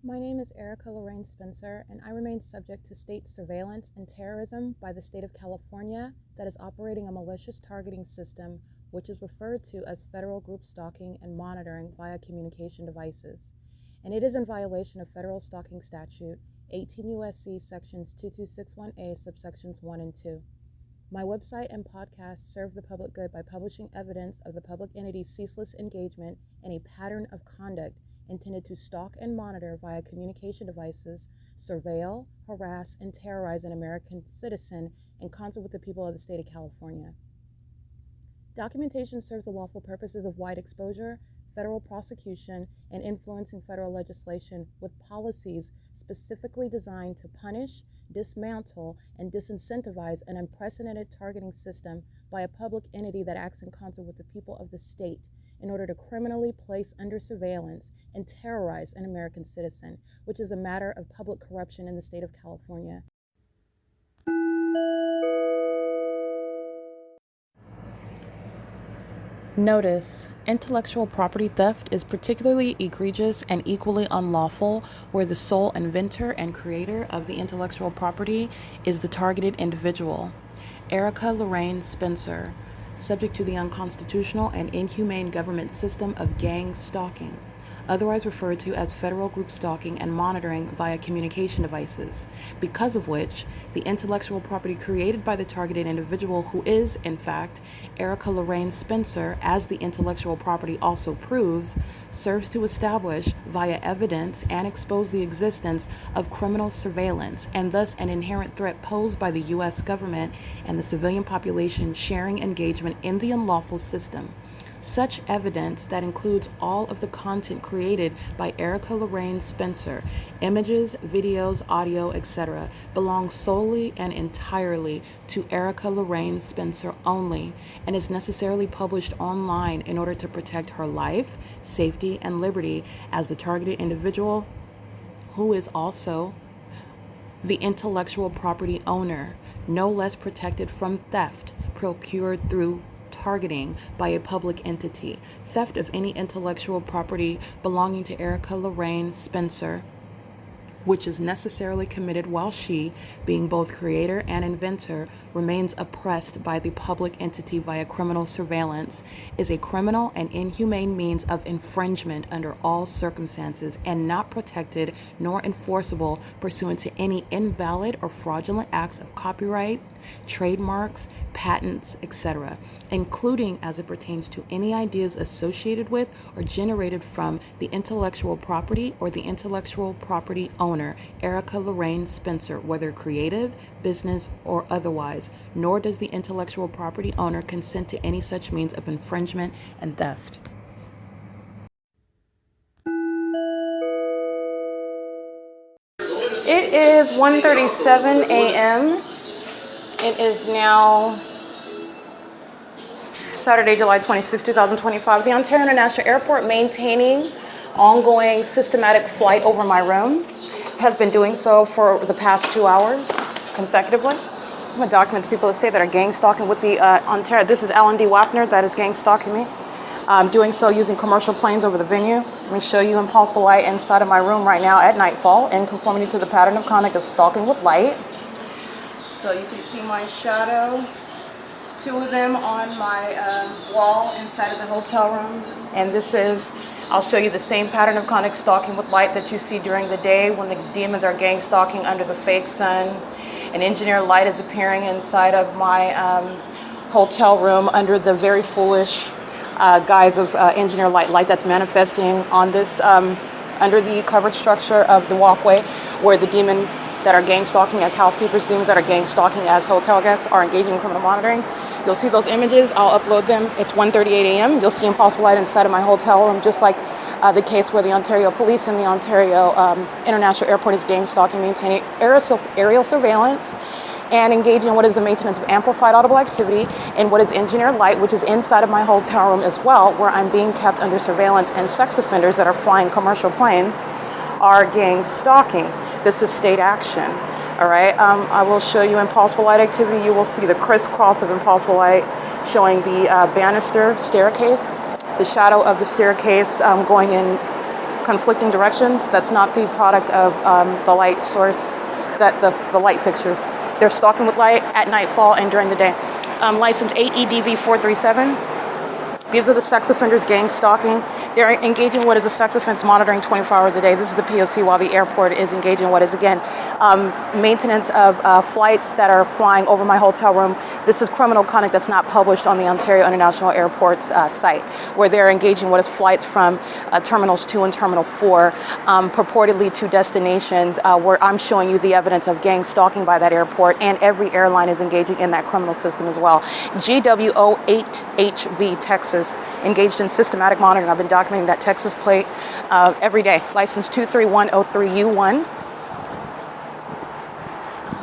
My name is Erica Lorraine Spencer, and I remain subject to state surveillance and terrorism by the state of California that is operating a malicious targeting system, which is referred to as federal group stalking and monitoring via communication devices. And it is in violation of federal stalking statute 18 U.S.C. sections 2261A subsections 1 and 2. My website and podcast serve the public good by publishing evidence of the public entity's ceaseless engagement in a pattern of conduct intended to stalk and monitor via communication devices, surveil, harass, and terrorize an American citizen in concert with the people of the state of California. Documentation serves the lawful purposes of wide exposure, federal prosecution, and influencing federal legislation with policies specifically designed to punish, dismantle, and disincentivize an unprecedented targeting system by a public entity that acts in concert with the people of the state in order to criminally place under surveillance and terrorize an American citizen, which is a matter of public corruption in the state of California. Notice: intellectual property theft is particularly egregious and equally unlawful where the sole inventor and creator of the intellectual property is the targeted individual. Erica Lorraine Spencer, subject to the unconstitutional and inhumane government system of gang stalking, otherwise referred to as federal group stalking and monitoring via communication devices, because of which the intellectual property created by the targeted individual, who is, in fact, Erica Lorraine Spencer, as the intellectual property also proves, serves to establish via evidence and expose the existence of criminal surveillance and thus an inherent threat posed by the U.S. government and the civilian population sharing engagement in the unlawful system. Such evidence that includes all of the content created by Erica Lorraine Spencer, images, videos, audio, etc., belongs solely and entirely to Erica Lorraine Spencer only and is necessarily published online in order to protect her life, safety, and liberty as the targeted individual, who is also the intellectual property owner, no less protected from theft procured through targeting by a public entity. Theft of any intellectual property belonging to Erica Lorraine Spencer, which is necessarily committed while she, being both creator and inventor, remains oppressed by the public entity via criminal surveillance, is a criminal and inhumane means of infringement under all circumstances and not protected nor enforceable pursuant to any invalid or fraudulent acts of copyright, trademarks, patents, etc., including as it pertains to any ideas associated with or generated from the intellectual property or the intellectual property owner, Erica Lorraine Spencer, whether creative, business, or otherwise, nor does the intellectual property owner consent to any such means of infringement and theft. It is 1:37 a.m. It is now Saturday, July 26, 2025. The Ontario International Airport, maintaining ongoing systematic flight over my room, has been doing so for the past 2 hours consecutively. I'm going to document the people of the state that are gang stalking with the Ontario. This is L&D WAPNER that is gang stalking me. Doing so using commercial planes over the venue. Let me show you in possible light inside of my room right now at nightfall in conformity to the pattern of conduct of stalking with light. So you can see my shadow, 2 of them on my wall inside of the hotel room. And this is, I'll show you the same pattern of conduct stalking with light that you see during the day when the demons are gang stalking under the fake sun. An engineer light is appearing inside of my hotel room under the very foolish guise of engineer light that's manifesting on this, under the covered structure of the walkway where the demons that are gang stalking as housekeepers, demons that are gang stalking as hotel guests are engaging in criminal monitoring. You'll see those images. I'll upload them. It's 1:38 a.m. You'll see impossible light inside of my hotel room, just like the case where the Ontario Police and the Ontario International Airport is gang stalking, maintaining aerial surveillance and engaging in what is the maintenance of amplified audible activity and what is engineered light, which is inside of my hotel room as well, where I'm being kept under surveillance, and sex offenders that are flying commercial planes are gang stalking. This is state action. All right, I will show you impossible light activity. You will see the crisscross of impossible light showing the banister staircase, the shadow of the staircase going in conflicting directions. That's not the product of the light source, that the light fixtures. They're stalking with light at nightfall and during the day. License 8EDV437. These are the sex offenders gang stalking. They're engaging in what is a sex offense monitoring 24 hours a day. This is the P.O.C. while the airport is engaging in what is, again, maintenance of flights that are flying over my hotel room. This is criminal conduct that's not published on the Ontario International Airport's site, where they're engaging in what is flights from Terminals 2 and Terminal 4, purportedly to destinations where I'm showing you the evidence of gang stalking by that airport, and every airline is engaging in that criminal system as well. GWO8HV, Texas, engaged in systematic monitoring. I've been documenting that Texas plate every day. License 23103U1.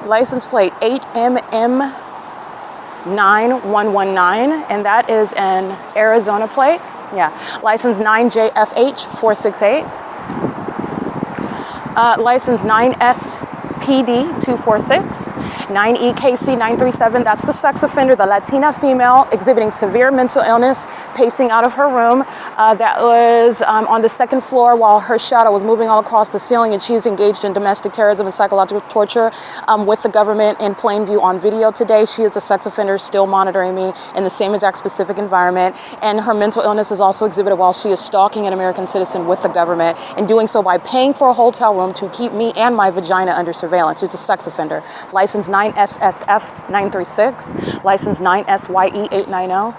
License plate 8MM9119, and that is an Arizona plate. Yeah. License 9JFH468. License 9SPD246. 9EKC937, that's the sex offender, the Latina female exhibiting severe mental illness, pacing out of her room. That was on the second floor while her shadow was moving all across the ceiling, and she's engaged in domestic terrorism and psychological torture with the government in plain view on video today. She is a sex offender still monitoring me in the same exact specific environment, and her mental illness is also exhibited while she is stalking an American citizen with the government, and doing so by paying for a hotel room to keep me and my vagina under surveillance. She's a sex offender. License 9SSF936, license 9SYE890.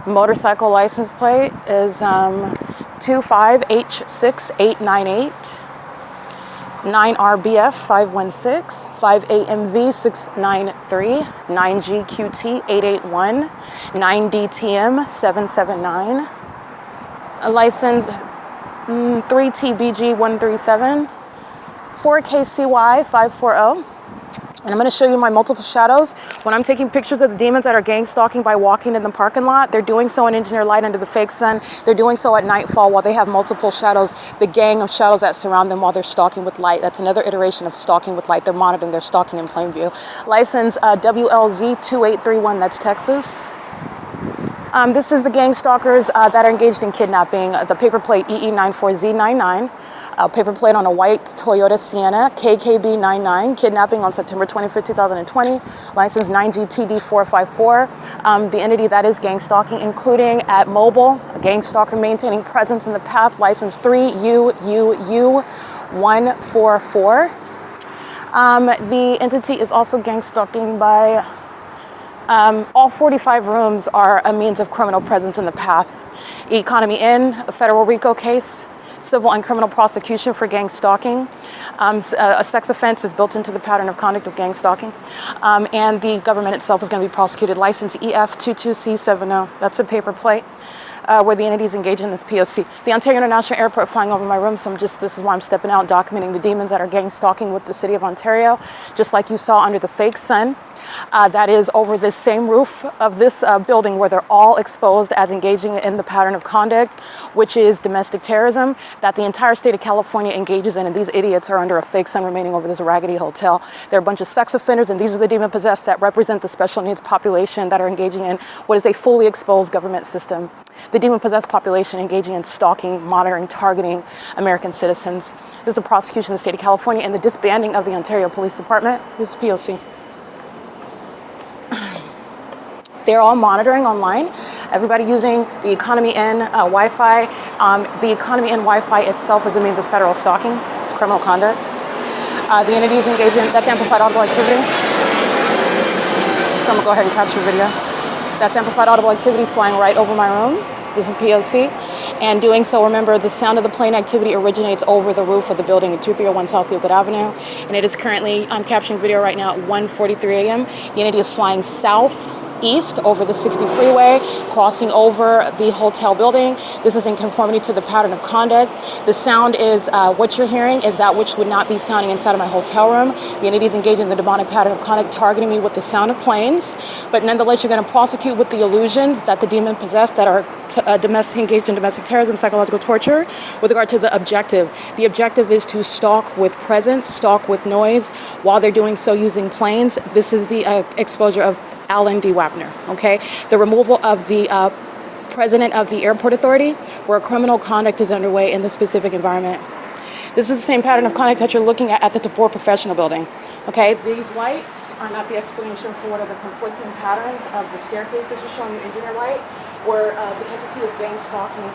Motorcycle license plate is 25H6898, 9RBF516, 5AMV693, 9GQT881, 9DTM779, license 3TBG137, 4KCY540. And I'm going to show you my multiple shadows. When I'm taking pictures of the demons that are gang stalking by walking in the parking lot, they're doing so in engineered light under the fake sun. They're doing so at nightfall while they have multiple shadows, the gang of shadows that surround them while they're stalking with light. That's another iteration of stalking with light. They're monitoring, they're stalking in plain view. License WLZ2831, that's Texas. This is the gang stalkers that are engaged in kidnapping. The paper plate EE94Z99. Paper plate on a white Toyota Sienna, KKB99, kidnapping on September 25, 2020, license 9GTD454. The entity that is gang stalking, including at MOBIL, a gang stalker maintaining presence in the path, license 3UUU144. The entity is also gang stalking by all 45 rooms are a means of criminal presence in the path. Economy Inn, a federal RICO case, civil and criminal prosecution for gang stalking. A sex offense is built into the pattern of conduct of gang stalking. And the government itself is going to be prosecuted. License EF22C70, that's a paper plate. Where the entities engage in this P.O.C. The Ontario International Airport flying over my room, so this is why I'm stepping out, documenting the demons that are gang stalking with the city of Ontario, just like you saw under the fake sun. That is over this same roof of this building where they're all exposed as engaging in the pattern of conduct, which is domestic terrorism, that the entire state of California engages in, and these idiots are under a fake sun remaining over this raggedy hotel. They're a bunch of sex offenders, and these are the demon-possessed that represent the special needs population that are engaging in what is a fully exposed government system. The demon-possessed population engaging in stalking, monitoring, targeting American citizens. This is the prosecution of the state of California and the disbanding of the Ontario Police Department. This is P.O.C. They're all monitoring online. Everybody using the Economy Inn Wi-Fi. The Economy Inn Wi-Fi itself is a means of federal stalking. It's criminal conduct. The entities engaged in, that's amplified audible activity. So I'm gonna go ahead and capture video. That's amplified audible activity flying right over my room. This is P.O.C. And doing so, remember, the sound of the plane activity originates over the roof of the building at 2301 South Euclid Avenue. And it is currently, I'm capturing video right now at 1:43 a.m. The entity is flying southeast over the 60 freeway, crossing over the hotel building. This is in conformity to the pattern of conduct. The sound is, what you're hearing is that which would not be sounding inside of my hotel room. The entity is engaged in the demonic pattern of conduct, targeting me with the sound of planes. But nonetheless, you're going to prosecute with the illusions that the demon possessed that are engaged in domestic terrorism, psychological torture. With regard to the objective is to stalk with presence, stalk with noise, while they're doing so using planes. This is the exposure of Alan D. WAPNER, okay? The removal of the president of the airport authority, where criminal conduct is underway in the specific environment. This is the same pattern of conduct that you're looking at the Tabor Professional Building. Okay, these lights are not the explanation for what are the conflicting patterns of the staircase. This is showing you engineer light, where the entity is gang stalking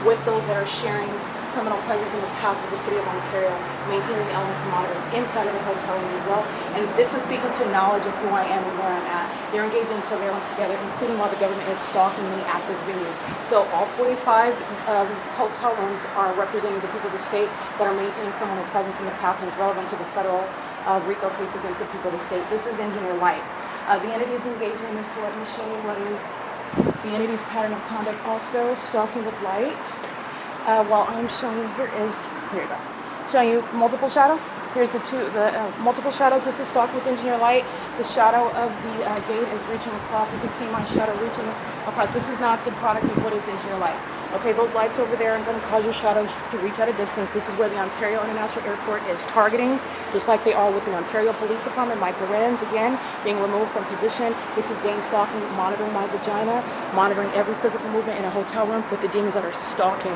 with those that are sharing criminal presence in the path of the city of Ontario, maintaining the elements of monitoring inside of the hotel rooms as well. And this is speaking to knowledge of who I am and where I'm at. They're engaged in surveillance together, including while the government is stalking me at this venue. So all 45 hotel rooms are representing the people of the state that are maintaining criminal presence in the path, and it's relevant to the federal RICO case against the people of the state. This is engineer light. The entity is engaging in this. So let me show you what is the entity's pattern of conduct. Also stalking with light. While I'm showing you, here you go. Showing you multiple shadows. Here's the multiple shadows. This is stalking with engineer light. The shadow of the gate is reaching across. You can see my shadow reaching across. This is not the product of what is engineer light. Okay, those lights over there are going to cause your shadows to reach at a distance. This is where the Ontario International Airport is targeting, just like they are with the Ontario Police Department. Michael Lorenz, again, being removed from position. This is gang stalking, monitoring my vagina, monitoring every physical movement in a hotel room with the demons that are stalking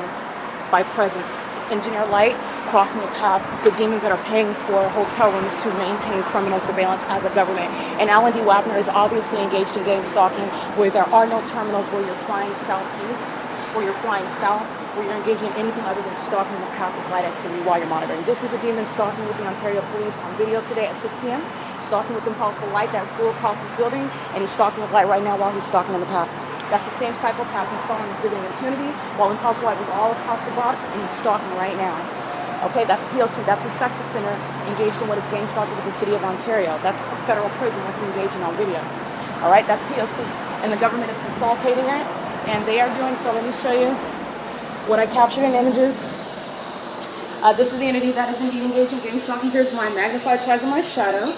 by presence. Engineer light, crossing the path, the demons that are paying for hotel rooms to maintain criminal surveillance as a government. And L&D WAPNER is obviously engaged in gang stalking, where there are no terminals where you're flying southeast, where you're flying south, where you're engaging in anything other than stalking the path of light activity while you're monitoring. This is the demon stalking with the Ontario Police on video today at 6 p.m. Stalking with impossible light that flew across this building, and he's stalking with light right now while he's stalking in the path. That's the same psychopath we saw in exhibiting impunity, while impossible light was all across the block, and he's stalking right now. Okay, that's P.O.C. That's a sex offender engaged in what is gang stalking with the city of Ontario. That's federal prison with him engaging on video. All right, that's P.O.C. And the government is facilitating it, and they are doing so. Let me show you what I captured in images. This is the entity that is indeed engaged in gang stalking. Here's my magnified size of my shadow.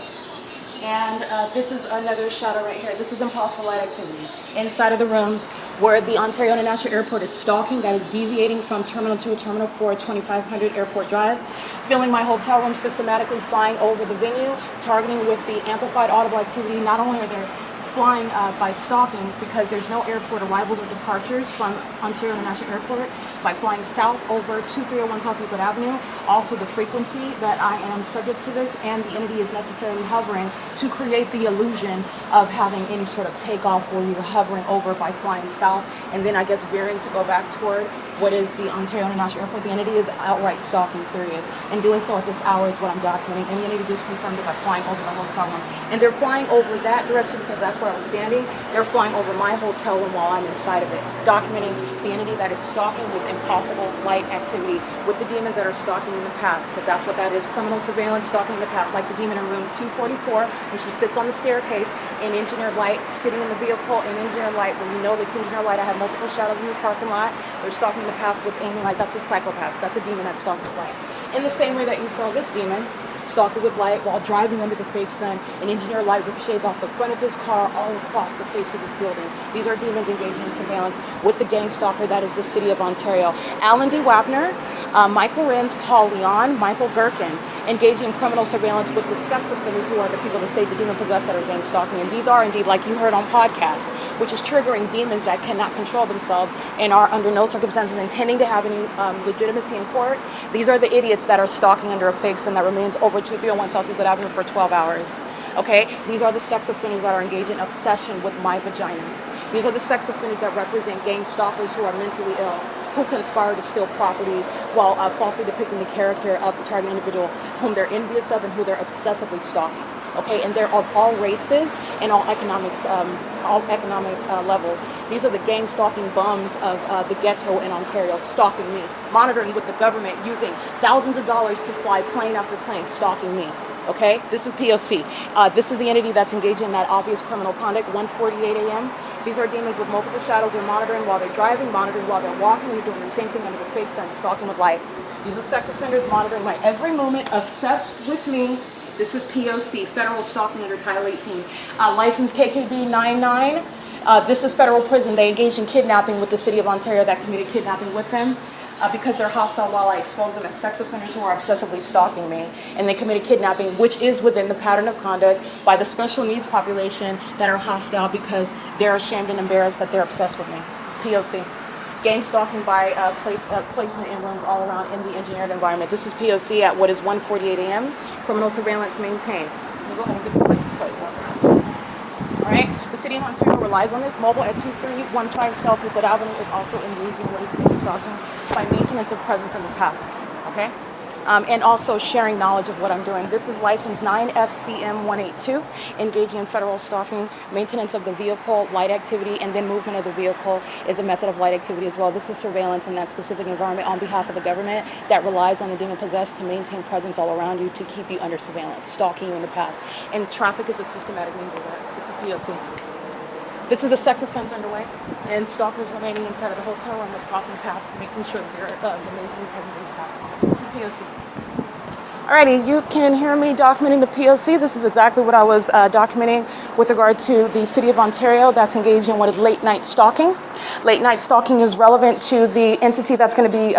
And this is another shadow right here. This is impossible light activity inside of the room where the Ontario International Airport is stalking, that is deviating from Terminal 2 to Terminal 4, 2500 Airport Drive, filling my hotel room, systematically flying over the venue, targeting with the amplified audible activity. Not only are they flying by stalking, because there's no airport arrivals or departures from Ontario International Airport, by flying south over 2301 South Euclid Avenue. Also the frequency that I am subject to this, and the entity is necessarily hovering to create the illusion of having any sort of takeoff where you're hovering over by flying south, and then I guess veering to go back toward what is the Ontario International Airport. The entity is outright stalking, period. And doing so at this hour is what I'm documenting. And the entity just confirmed it by flying over the hotel room. And they're flying over that direction because that's where I was standing. They're flying over my hotel room while I'm inside of it, documenting the entity that is stalking with impossible light activity, with the demons that are stalking in the path, because that's what that is, criminal surveillance, stalking in the path, like the demon in room 244, when she sits on the staircase in engineer light, sitting in the vehicle in engineer light, when you know that's engineer light. I have multiple shadows in this parking lot. They're stalking the path with aiming light. That's a psychopath. That's a demon that's stalking with light. In the same way that you saw this demon stalking with light while driving under the fake sun, and engineer light ricochets off the front of his car all across the face of this building. These are demons engaging in surveillance with the gang stalker that is the city of Ontario. L&D WAPNER, Michael Lorenz, Paul Leon, Michael GERKEN, engaging in criminal surveillance with the sex offenders who are the people that state the demon possessed that are gang stalking. And these are indeed, like you heard on podcasts, which is triggering demons that cannot control themselves and are under no circumstances intending to have any legitimacy in court. These are the idiots that are stalking under a fake sun that remains over 2301 South Euclid Avenue for 12 hours. Okay? These are the sex offenders that are engaged in obsession with my vagina. These are the sex offenders that represent gang stalkers who are mentally ill, who conspire to steal property while falsely depicting the character of the target individual whom they're envious of and who they're obsessively stalking. Okay, and they're of all races and all economic levels. These are the gang stalking bums of the ghetto in Ontario, stalking me, monitoring with the government, using thousands of dollars to fly plane after plane, stalking me. Okay, this is P.O.C. This is the entity that's engaged in that obvious criminal conduct. 1:48 a.m. These are demons with multiple shadows. They're monitoring while they're driving, monitoring while they're walking. They're doing the same thing under the fake sun, stalking with light. These are sex offenders monitoring my every movement, obsessed with me. This is P.O.C. Federal Stalking under Title 18. License KKB 99. This is federal prison. They engaged in kidnapping with the city of Ontario that committed kidnapping with them. Because they're hostile while I expose them as sex offenders who are obsessively stalking me. And they committed kidnapping, which is within the pattern of conduct by the special needs population that are hostile because they're ashamed and embarrassed that they're obsessed with me. P.O.C. Gang stalking by placement in rooms all around in the engineered environment. This is P.O.C. at what is 1:48 a.m. Criminal surveillance maintained. We'll go ahead and get the license plate. All right. The City of Ontario relies on this. Mobile at 2315 South Euclid Avenue is also engaged in what is gang stalking by maintenance of presence in the path. Okay. And also sharing knowledge of what I'm doing. This is license 9SCM182, engaging in federal stalking, maintenance of the vehicle, light activity, and then movement of the vehicle is a method of light activity as well. This is surveillance in that specific environment on behalf of the government that relies on the demon possessed to maintain presence all around you to keep you under surveillance, stalking you in the path. And traffic is a systematic means of that. This is P.O.C. This is the sex offense underway, and stalkers remaining inside of the hotel and the crossing path, making sure that they're maintaining presence in the path. This is P.O.C. Alrighty, you can hear me documenting the P.O.C. This is exactly what I was documenting with regard to the City of Ontario that's engaged in what is late night stalking. Late night stalking is relevant to the entity that's going to be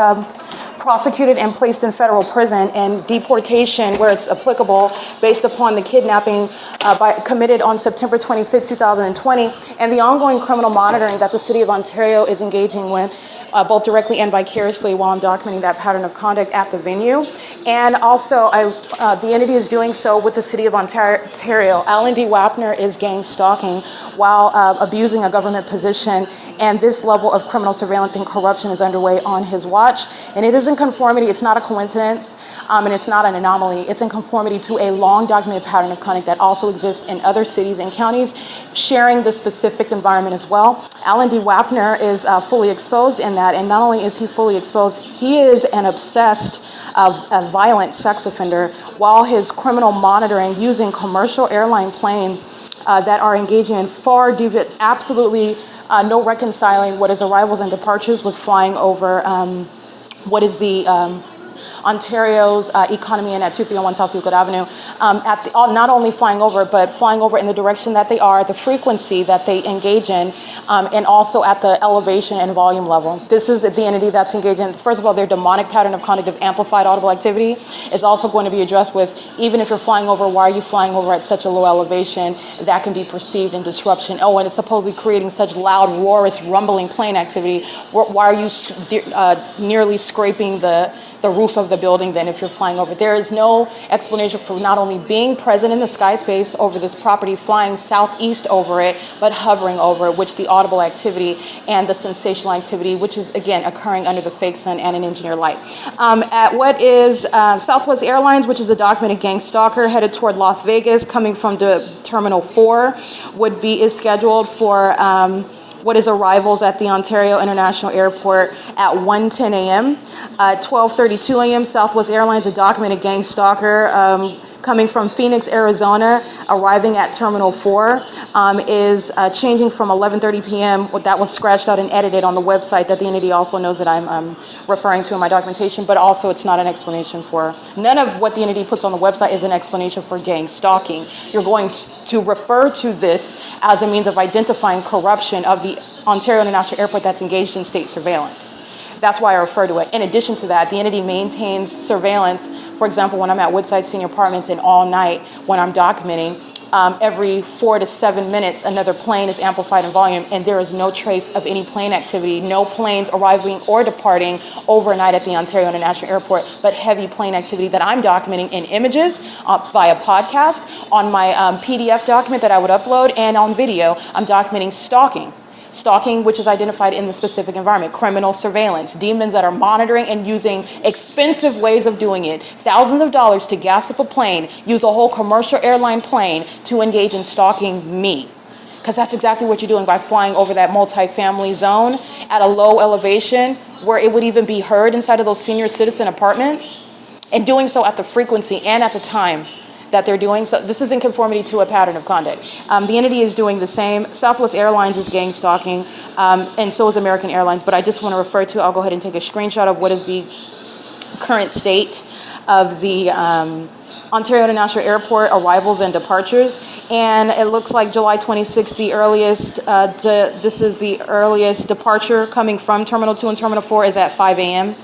prosecuted and placed in federal prison, and deportation where it's applicable based upon the kidnapping committed on September 25th, 2020, and the ongoing criminal monitoring that the City of Ontario is engaging with, both directly and vicariously while I'm documenting that pattern of conduct at the venue. And also, the entity is doing so with the City of Ontario. Alan D. WAPNER is gang stalking while abusing a government position, and this level of criminal surveillance and corruption is underway on his watch. And it is in conformity, it's not a coincidence, and it's not an anomaly. It's in conformity to a long documented pattern of conduct that also exists in other cities and counties sharing the specific environment as well. Alan D. WAPNER is fully exposed in that, and not only is he fully exposed, he is an obsessed, violent sex offender while his criminal monitoring using commercial airline planes that are engaging in absolutely no reconciling what is arrivals and departures with flying over what is the Ontario's Economy Inn at 2301 South Euclid Avenue, not only flying over, but flying over in the direction that they are, the frequency that they engage in, and also at the elevation and volume level. This is the entity that's engaged in, first of all, their demonic pattern of conduct of amplified audible activity is also going to be addressed with, even if you're flying over, why are you flying over at such a low elevation? That can be perceived in disruption. Oh, and it's supposedly creating such loud, roarous, rumbling plane activity. Why are you nearly scraping the roof of the building then if you're flying over? There is no explanation for not only being present in the sky space over this property, flying southeast over it, but hovering over it, which the audible activity and the sensational activity, which is again occurring under the fake sun and an engineer light. At what is Southwest Airlines, which is a documented gang stalker headed toward Las Vegas, coming from the Terminal 4, is scheduled for what is arrivals at the Ontario International Airport at 1:10 a.m. 12:32 a.m. Southwest Airlines, a documented gang stalker coming from Phoenix, Arizona, arriving at Terminal 4, is changing from 11:30 p.m. That was scratched out and edited on the website that the entity also knows that I'm referring to in my documentation, but also it's not an explanation for, none of what the entity puts on the website is an explanation for gang stalking. You're going to refer to this as a means of identifying corruption of the Ontario International Airport that's engaged in state surveillance. That's why I refer to it. In addition to that, the entity maintains surveillance. For example, when I'm at Woodside Senior Apartments and all night when I'm documenting, every 4 to 7 minutes, another plane is amplified in volume, and there is no trace of any plane activity, no planes arriving or departing overnight at the Ontario International Airport, but heavy plane activity that I'm documenting in images via podcast, on my PDF document that I would upload, and on video. I'm documenting stalking. Stalking, which is identified in the specific environment, criminal surveillance, demons that are monitoring and using expensive ways of doing it, thousands of dollars to gas up a plane, use a whole commercial airline plane to engage in stalking me. Because that's exactly what you're doing by flying over that multi-family zone at a low elevation where it would even be heard inside of those senior citizen apartments, and doing so at the frequency and at the time that they're doing. So this is in conformity to a pattern of conduct. The entity is doing the same. Southwest Airlines is gang stalking, and so is American Airlines. But I just want to refer to, I'll go ahead and take a screenshot of what is the current state of the Ontario International Airport arrivals and departures. And it looks like July 26th, the earliest, this is the earliest departure coming from Terminal 2 and Terminal 4 is at 5 a.m.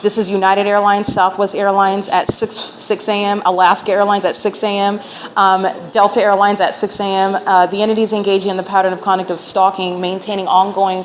This is United Airlines, Southwest Airlines at 6 a.m., Alaska Airlines at 6 a.m., Delta Airlines at 6 a.m. The entities engaging in the pattern of conduct of stalking, maintaining ongoing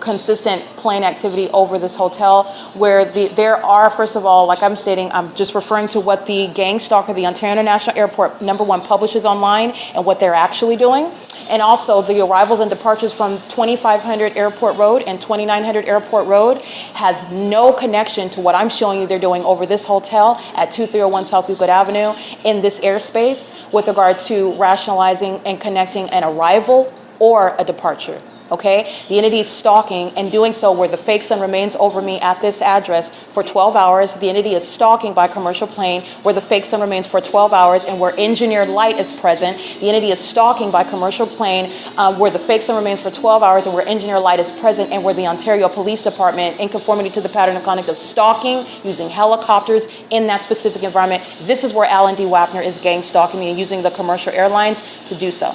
consistent plane activity over this hotel, where there are, first of all, like I'm stating, I'm just referring to what the gang stalker, the Ontario International Airport, #1, publishes online and what they're actually doing. And also the arrivals and departures from 2500 Airport Road and 2900 Airport Road has no connection to what I'm showing you they're doing over this hotel at 2301 South Euclid Avenue in this airspace with regard to rationalizing and connecting an arrival or a departure. Okay, the entity is stalking and doing so where the fake sun remains over me at this address for 12 hours. The entity is stalking by commercial plane where the fake sun remains for 12 hours and where engineered light is present. The entity is stalking by commercial plane where the fake sun remains for 12 hours and where engineered light is present and where the Ontario Police Department, in conformity to the pattern of conduct of stalking using helicopters in that specific environment, this is where Alan D. Wapner is gang stalking me and using the commercial airlines to do so.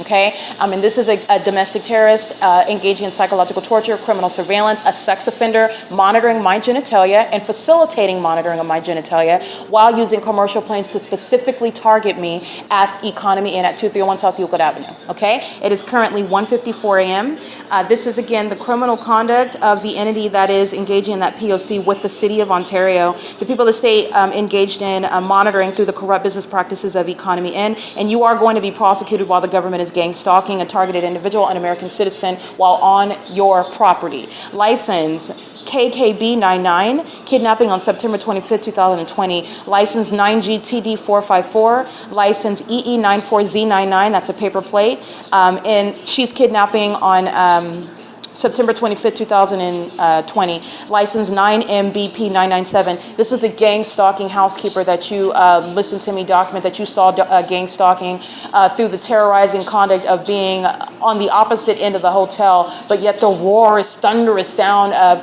Okay, and this is a domestic terrorist engaging in psychological torture, criminal surveillance, a sex offender, monitoring my genitalia and facilitating monitoring of my genitalia while using commercial planes to specifically target me at Economy Inn at 2301 South Euclid Avenue. Okay, it is currently 1:54 a.m. This is again the criminal conduct of the entity that is engaging in that P.O.C. with the City of Ontario. The people of the state engaged in monitoring through the corrupt business practices of Economy Inn, and you are going to be prosecuted while the government is gang stalking a targeted individual, an American citizen, while on your property. License KKB99, kidnapping on September 25th, 2020. License 9GTD454. License EE94Z99, that's a paper plate. And she's kidnapping on September 25th, 2020, license 9MBP997. This is the gang stalking housekeeper that you listened to me document, that you saw gang stalking through the terrorizing conduct of being on the opposite end of the hotel, but yet the roarous, thunderous sound of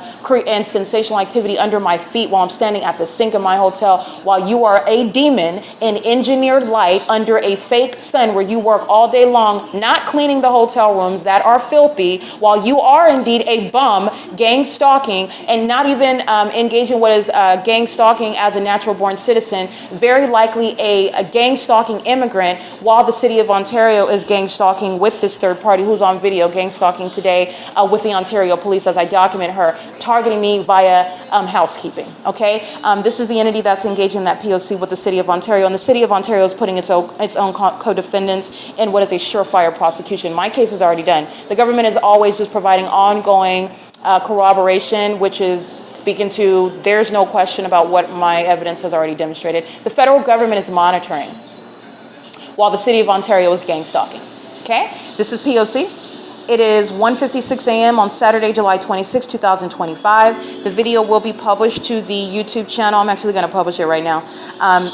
and sensational activity under my feet while I'm standing at the sink of my hotel while you are a demon in engineered light under a fake sun where you work all day long, not cleaning the hotel rooms that are filthy, while you are indeed a bum gang stalking and not even engaging what is gang stalking as a natural born citizen, very likely a gang stalking immigrant, while the City of Ontario is gang stalking with this third party who's on video gang stalking today with the Ontario Police as I document her, targeting me via housekeeping. Okay, this is the entity that's engaging in that P.O.C. with the City of Ontario, and the City of Ontario is putting its own co-defendants in what is a surefire prosecution. My case is already done. The government is always just providing ongoing corroboration, which is speaking to there's no question about what my evidence has already demonstrated. The federal government is monitoring while the City of Ontario is gang stalking. Okay, this is P.O.C. It is 1:56 a.m. on Saturday, July 26, 2025. The video will be published to the YouTube channel. I'm actually going to publish it right now.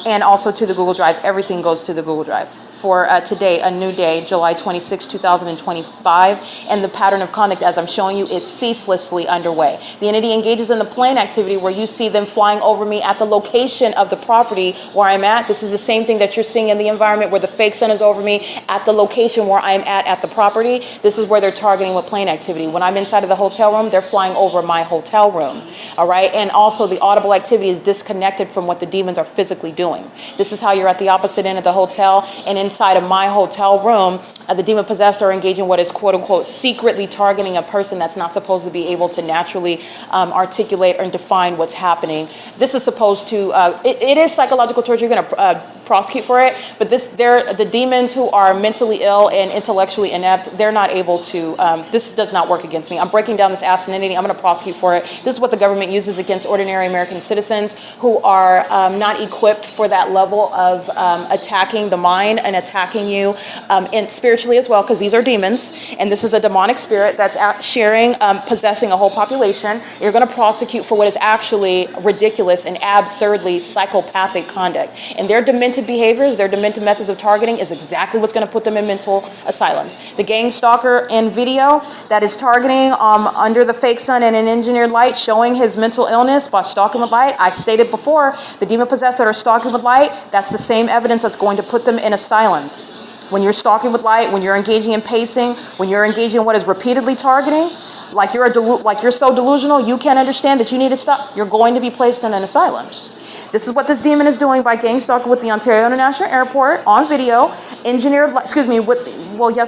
And also to the Google Drive. Everything goes to the Google Drive. For today, a new day, July 26, 2025, and the pattern of conduct, as I'm showing you, is ceaselessly underway. The entity engages in the plane activity where you see them flying over me at the location of the property where I'm at. This is the same thing that you're seeing in the environment where the fake sun is over me at the location where I'm at the property. This is where they're targeting with plane activity. When I'm inside of the hotel room, they're flying over my hotel room. All right, and also the audible activity is disconnected from what the demons are physically doing. This is how you're at the opposite end of the hotel, and inside of my hotel room, the demon possessed are engaging what is quote unquote secretly targeting a person that's not supposed to be able to naturally articulate and define what's happening. This is supposed to, it is psychological torture. You're going to prosecute for it, but the demons who are mentally ill and intellectually inept, they're not able to, this does not work against me. I'm breaking down this asininity. I'm going to prosecute for it. This is what the government uses against ordinary American citizens who are not equipped for that level of attacking the mind and attacking you and spiritually as well, because these are demons, and this is a demonic spirit that's sharing, possessing a whole population. You're going to prosecute for what is actually ridiculous and absurdly psychopathic conduct. And their demented behaviors, their demented methods of targeting is exactly what's going to put them in mental asylums. The gang stalker in video that is targeting under the fake sun and an engineered light, showing his mental illness by stalking with light. I stated before, the demon possessed that are stalking with light, that's the same evidence that's going to put them in asylums. When you're stalking with light, when you're engaging in pacing, when you're engaging in what is repeatedly targeting, like you're so delusional you can't understand that you need to stop, you're going to be placed in an asylum. This is what this demon is doing by gang stalking with the Ontario International Airport on video.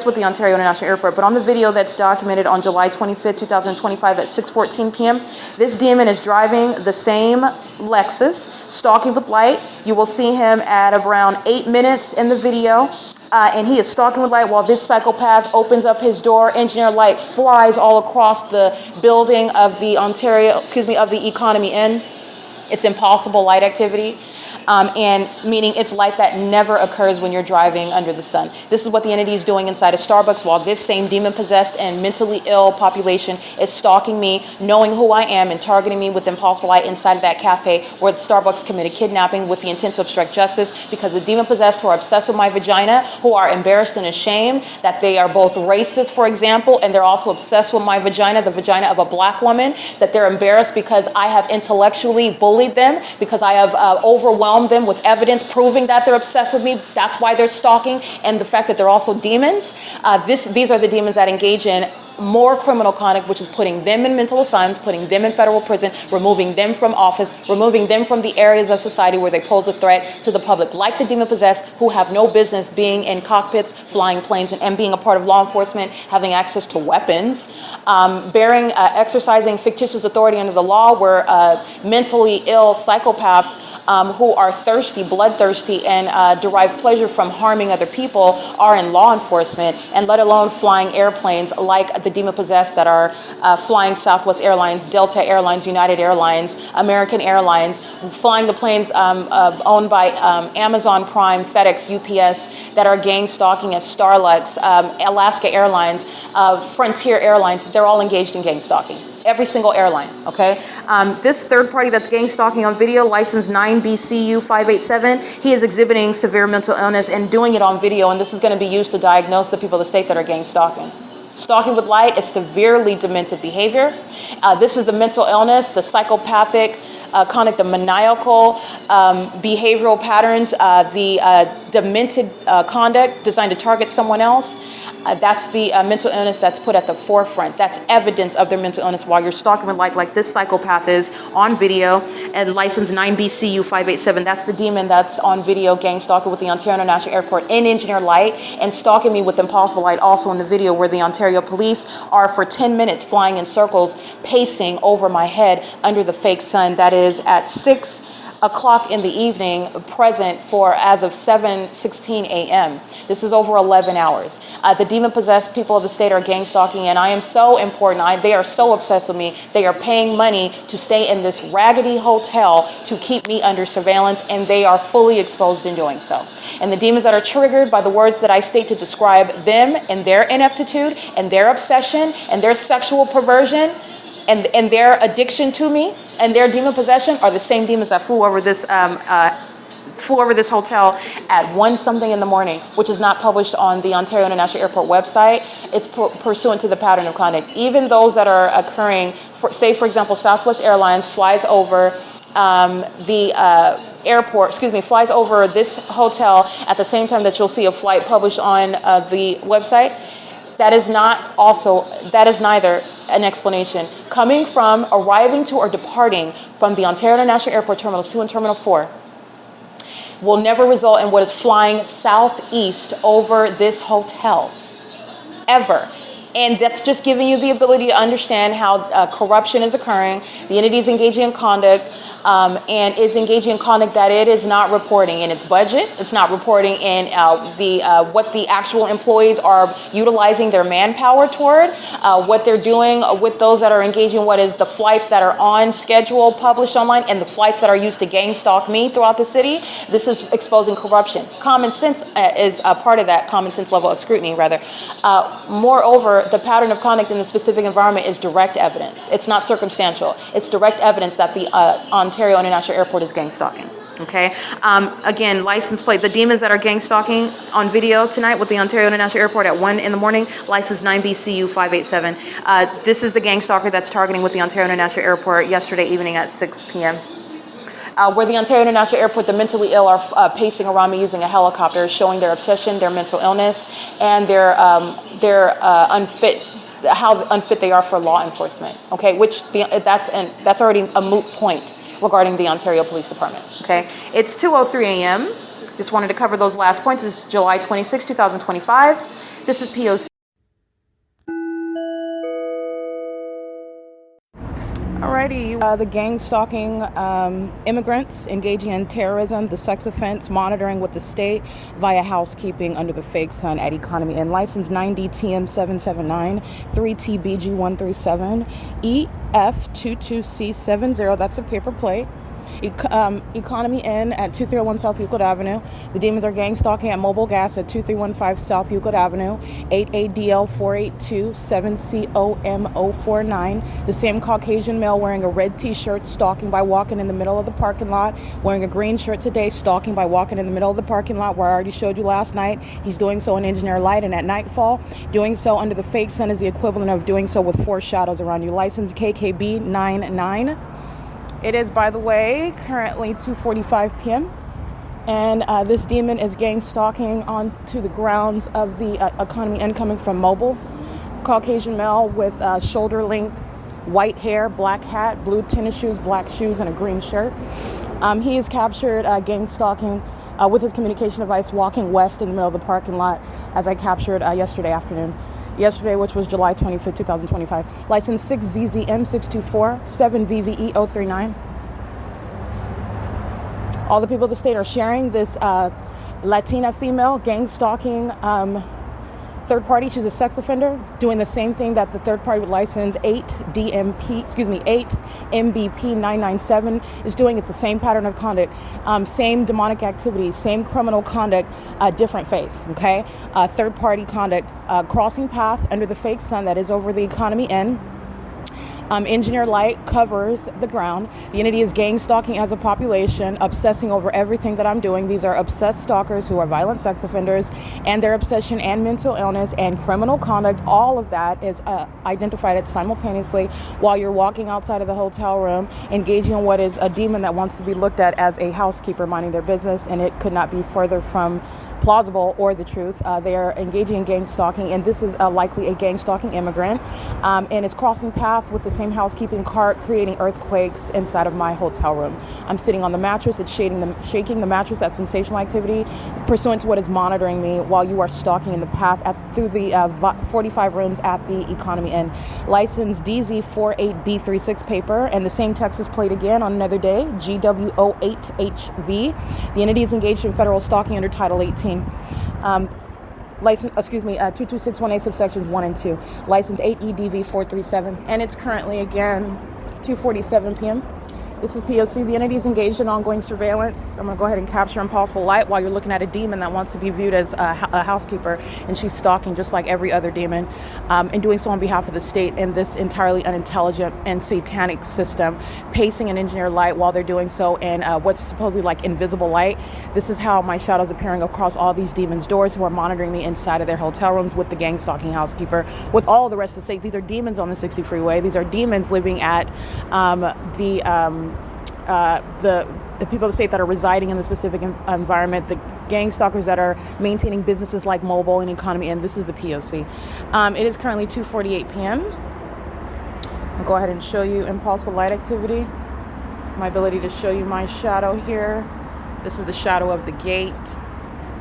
With the Ontario International Airport, but on the video that's documented on July 25th, 2025 at 6:14 p.m., this demon is driving the same Lexus, stalking with light. You will see him at around 8 minutes in the video. And he is stalking with light while this psychopath opens up his door. Engineer light flies all across the building of the of the Economy Inn. It's impossible light activity. And meaning it's light that never occurs when you're driving under the sun. This is what the entity is doing inside a Starbucks while this same demon-possessed and mentally ill population is stalking me, knowing who I am and targeting me with impossible light inside of that cafe where the Starbucks committed kidnapping with the intent to obstruct justice, because the demon-possessed who are obsessed with my vagina, who are embarrassed and ashamed that they are both racist, for example, and they're also obsessed with my vagina, the vagina of a black woman, that they're embarrassed because I have intellectually bullied them, because I have overwhelmed them with evidence proving that they're obsessed with me. That's why they're stalking. And the fact that they're also demons. These are the demons that engage in more criminal conduct, which is putting them in mental asylums, putting them in federal prison, removing them from office, removing them from the areas of society where they pose a threat to the public, like the demon-possessed, who have no business being in cockpits, flying planes, and being a part of law enforcement, having access to weapons, exercising fictitious authority under the law, where mentally ill psychopaths who are thirsty, bloodthirsty, and derive pleasure from harming other people are in law enforcement, and let alone flying airplanes like the demon-possessed that are flying Southwest Airlines, Delta Airlines, United Airlines, American Airlines, flying the planes owned by Amazon Prime, FedEx, UPS, that are gang stalking as Starlux, Alaska Airlines, Frontier Airlines. They're all engaged in gang stalking. Every single airline, okay? This third party that's gang stalking on video, license 9BCU587, he is exhibiting severe mental illness and doing it on video, and this is gonna be used to diagnose the people of the state that are gang stalking. Stalking with light is severely demented behavior. This is the mental illness, the psychopathic conduct, the maniacal behavioral patterns, the demented conduct designed to target someone else. That's the mental illness that's put at the forefront. That's evidence of their mental illness while you're stalking with light, like this psychopath is on video, and license 9BCU587. That's the demon that's on video gang stalking with the Ontario International Airport in engineer light, and stalking me with impossible light also in the video, where the Ontario police are for 10 minutes flying in circles, pacing over my head under the fake sun. That is at 6 o'clock in the evening, present for as of 7:16 a.m. This is over 11 hours. The demon-possessed people of the state are gang stalking, and I am so important. They are so obsessed with me. They are paying money to stay in this raggedy hotel to keep me under surveillance, and they are fully exposed in doing so. And the demons that are triggered by the words that I state to describe them and their ineptitude and their obsession and their sexual perversion and their addiction to me and their demon possession are the same demons that flew over this hotel at 1 something in the morning, which is not published on the Ontario International Airport website. It's pursuant to the pattern of conduct. Even those that are occurring, for example, Southwest Airlines flies over flies over this hotel at the same time that you'll see a flight published on the website. That is neither an explanation. Coming from, arriving to, or departing from the Ontario International Airport Terminal 2 and Terminal 4 will never result in what is flying southeast over this hotel, ever. And that's just giving you the ability to understand how corruption is occurring. The entity is engaging in conduct, and is engaging in conduct that it is not reporting in its budget. It's not reporting in what the actual employees are utilizing their manpower toward, what they're doing with those that are engaging, what is the flights that are on schedule published online, and the flights that are used to gang stalk me throughout the city. This is exposing corruption. Common sense is a part of that common sense level of scrutiny, rather. Moreover, the pattern of conduct in the specific environment is direct evidence. It's not circumstantial. It's direct evidence that the Ontario International Airport is gang stalking. Okay. Again, license plate. The demons that are gang stalking on video tonight with the Ontario International Airport at 1 in the morning, license 9BCU587. This is the gang stalker that's targeting with the Ontario International Airport yesterday evening at 6 p.m. Where the Ontario International Airport, the mentally ill are pacing around me using a helicopter, showing their obsession, their mental illness, and their unfit how unfit they are for law enforcement. Okay, that's already a moot point regarding the Ontario Police Department. Okay, it's 2:03 a.m. Just wanted to cover those last points. This is July 26, 2025. This is P.O.C. Alrighty, the gang stalking immigrants engaging in terrorism, the sex offense monitoring with the state via housekeeping under the fake sun at Economy Inn. License 9DTM779, 3TBG137, EF22C70. That's a paper plate. Economy Inn at 2301 South Euclid Avenue. The demons are gang stalking at Mobile Gas at 2315 South Euclid Avenue. 8ADL 482 7COM049. The same Caucasian male wearing a red t-shirt stalking by walking in the middle of the parking lot. Wearing a green shirt today, stalking by walking in the middle of the parking lot where I already showed you last night. He's doing so in engineer light and at nightfall. Doing so under the fake sun is the equivalent of doing so with 4 shadows around you. License KKB 99. It is, by the way, currently 2:45 p.m. And this demon is gang stalking onto the grounds of the Economy Inn coming from Mobile. Caucasian male with shoulder length white hair, black hat, blue tennis shoes, black shoes, and a green shirt. He is captured gang stalking with his communication device walking west in the middle of the parking lot as I captured yesterday afternoon. Yesterday, which was July 25th, 2025. License 6ZZM624 7VVE039. All the people of the state are sharing this Latina female gang stalking third party. She's a sex offender doing the same thing that the third party with license 8MBP997 is doing. It's the same pattern of conduct, same demonic activity, same criminal conduct, different face. Okay, third party conduct, crossing path under the fake sun that is over the Economy Inn. Engineer light covers the ground. The entity is gang stalking as a population, obsessing over everything that I'm doing. These are obsessed stalkers who are violent sex offenders, and their obsession and mental illness and criminal conduct, all of that is identified simultaneously while you're walking outside of the hotel room, engaging in what is a demon that wants to be looked at as a housekeeper minding their business, and it could not be further from plausible or the truth. They are engaging in gang stalking, and this is likely a gang stalking immigrant, and it's crossing paths with the same housekeeping cart, creating earthquakes inside of my hotel room. I'm sitting on the mattress. It's shaking the mattress. That sensational activity pursuant to what is monitoring me while you are stalking in the path through the 45 rooms at the Economy Inn. License DZ48B36 paper, and the same Texas plate again on another day, GW08HV. The entity is engaged in federal stalking under Title 18. License, 22618 subsections 1 and 2. License 8EDV437, and it's currently again 2:47 p.m. This is P.O.C. The entity is engaged in ongoing surveillance. I'm going to go ahead and capture in possible light while you're looking at a demon that wants to be viewed as a housekeeper, and she's stalking just like every other demon, and doing so on behalf of the state and this entirely unintelligent and satanic system, pacing an engineer light while they're doing so in what's supposedly like invisible light. This is how my shadow's appearing across all these demons' doors who are monitoring me inside of their hotel rooms with the gang stalking housekeeper, with all the rest of the state. These are demons on the 60 freeway. These are demons living at the people of the state that are residing in the specific environment, the gang stalkers that are maintaining businesses like Mobile and Economy, and this is the P.O.C. It is currently 2:48 p.m. I'll go ahead and show you impossible light activity. My ability to show you my shadow here. This is the shadow of the gate.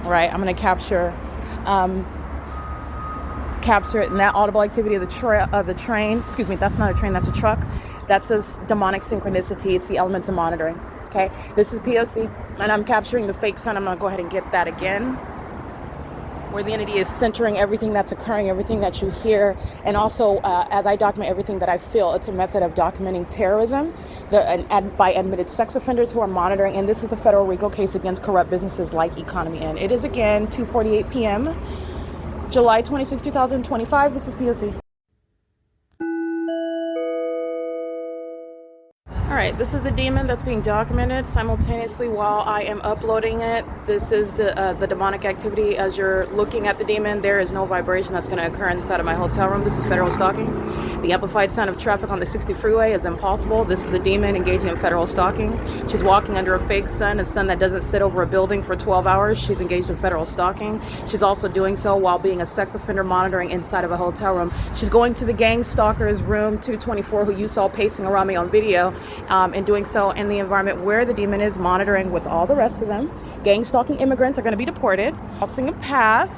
All right, I'm going to capture it in that audible activity of the train. Excuse me, that's not a train, that's a truck. That says demonic synchronicity. It's the elements of monitoring. Okay, this is P.O.C. and I'm capturing the fake sun. I'm going to go ahead and get that again, where the entity is centering everything that's occurring, everything that you hear, and also as I document everything that I feel. It's a method of documenting terrorism by admitted sex offenders who are monitoring, and this is the federal RICO case against corrupt businesses like Economy Inn. It is again 2:48 p.m. July 26, 2025. This is P.O.C. All right, this is the demon that's being documented simultaneously while I am uploading it. This is the demonic activity. As you're looking at the demon, there is no vibration that's going to occur inside of my hotel room. This is federal stalking. The amplified sound of traffic on the 60 freeway is impossible. This is a demon engaging in federal stalking. She's walking under a fake sun, a sun that doesn't sit over a building for 12 hours. She's engaged in federal stalking. She's also doing so while being a sex offender monitoring inside of a hotel room. She's going to the gang stalker's room 224, who you saw pacing around me on video, and doing so in the environment where the demon is monitoring with all the rest of them. Gang stalking immigrants are going to be deported. Crossing a path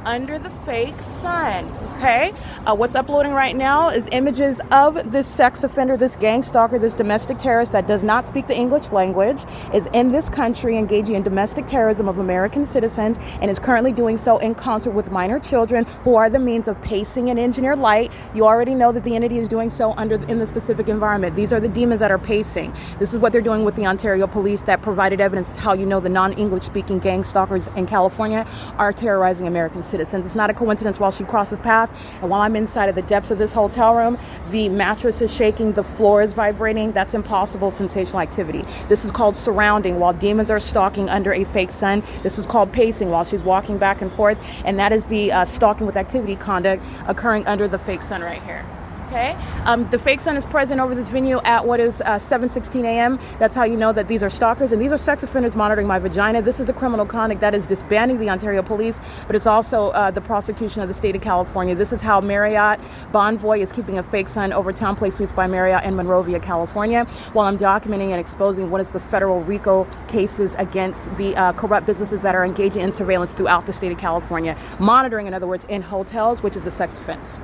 under the fake sun. Okay, what's uploading right now is images of this sex offender, this gang stalker, this domestic terrorist that does not speak the English language, is in this country engaging in domestic terrorism of American citizens, and is currently doing so in concert with minor children who are the means of pacing and engineered light. You already know that the entity is doing so in the specific environment. These are the demons that are pacing. This is what they're doing with the Ontario police that provided evidence to how you know the non-English speaking gang stalkers in California are terrorizing American citizens. It's not a coincidence while she crosses path and while I'm inside of the depths of this hotel room, the mattress is shaking, the floor is vibrating. That's impossible sensational activity. This is called surrounding while demons are stalking under a fake sun. This is called pacing while she's walking back and forth, and that is the stalking with activity conduct occurring under the fake sun right here. Okay, the fake sun is present over this venue at what is 7:16 a.m. That's how you know that these are stalkers, and these are sex offenders monitoring my vagina. This is the criminal conduct that is disbanding the Ontario police, but it's also the prosecution of the state of California. This is how Marriott Bonvoy is keeping a fake sun over Town Place Suites by Marriott in Monrovia, California, while I'm documenting and exposing what is the federal RICO cases against the corrupt businesses that are engaging in surveillance throughout the state of California. Monitoring, in other words, in hotels, which is a sex offense.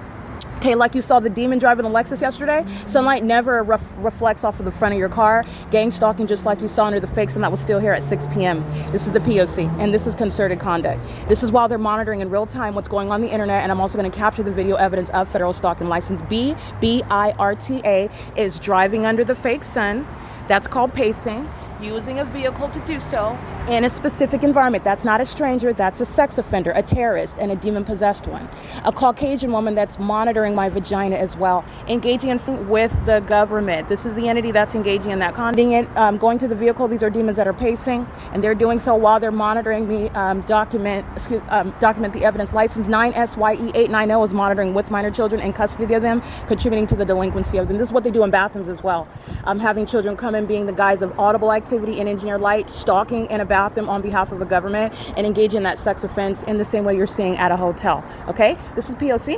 Okay, like you saw the demon driving the Lexus yesterday, sunlight never reflects off of the front of your car. Gang stalking, just like you saw under the fake sun that was still here at 6 p.m. This is the P.O.C, and this is concerted conduct. This is while they're monitoring in real time what's going on the internet, and I'm also going to capture the video evidence of federal stalking. License B-I-R-T-A is driving under the fake sun. That's called pacing. Using a vehicle to do so in a specific environment. That's not a stranger, that's a sex offender, a terrorist, and a demon-possessed one. A Caucasian woman that's monitoring my vagina as well, engaging in with the government. This is the entity that's engaging in that conduct. Going to the vehicle, these are demons that are pacing, and they're doing so while they're monitoring me. Document the evidence. License 9SYE890 is monitoring with minor children in custody of them, contributing to the delinquency of them. This is what they do in bathrooms as well. Having children come in being the guise of audible activity and engineered light, stalking in a bathroom on behalf of the government, and engage in that sex offense in the same way you're seeing at a hotel. Okay, this is P.O.C.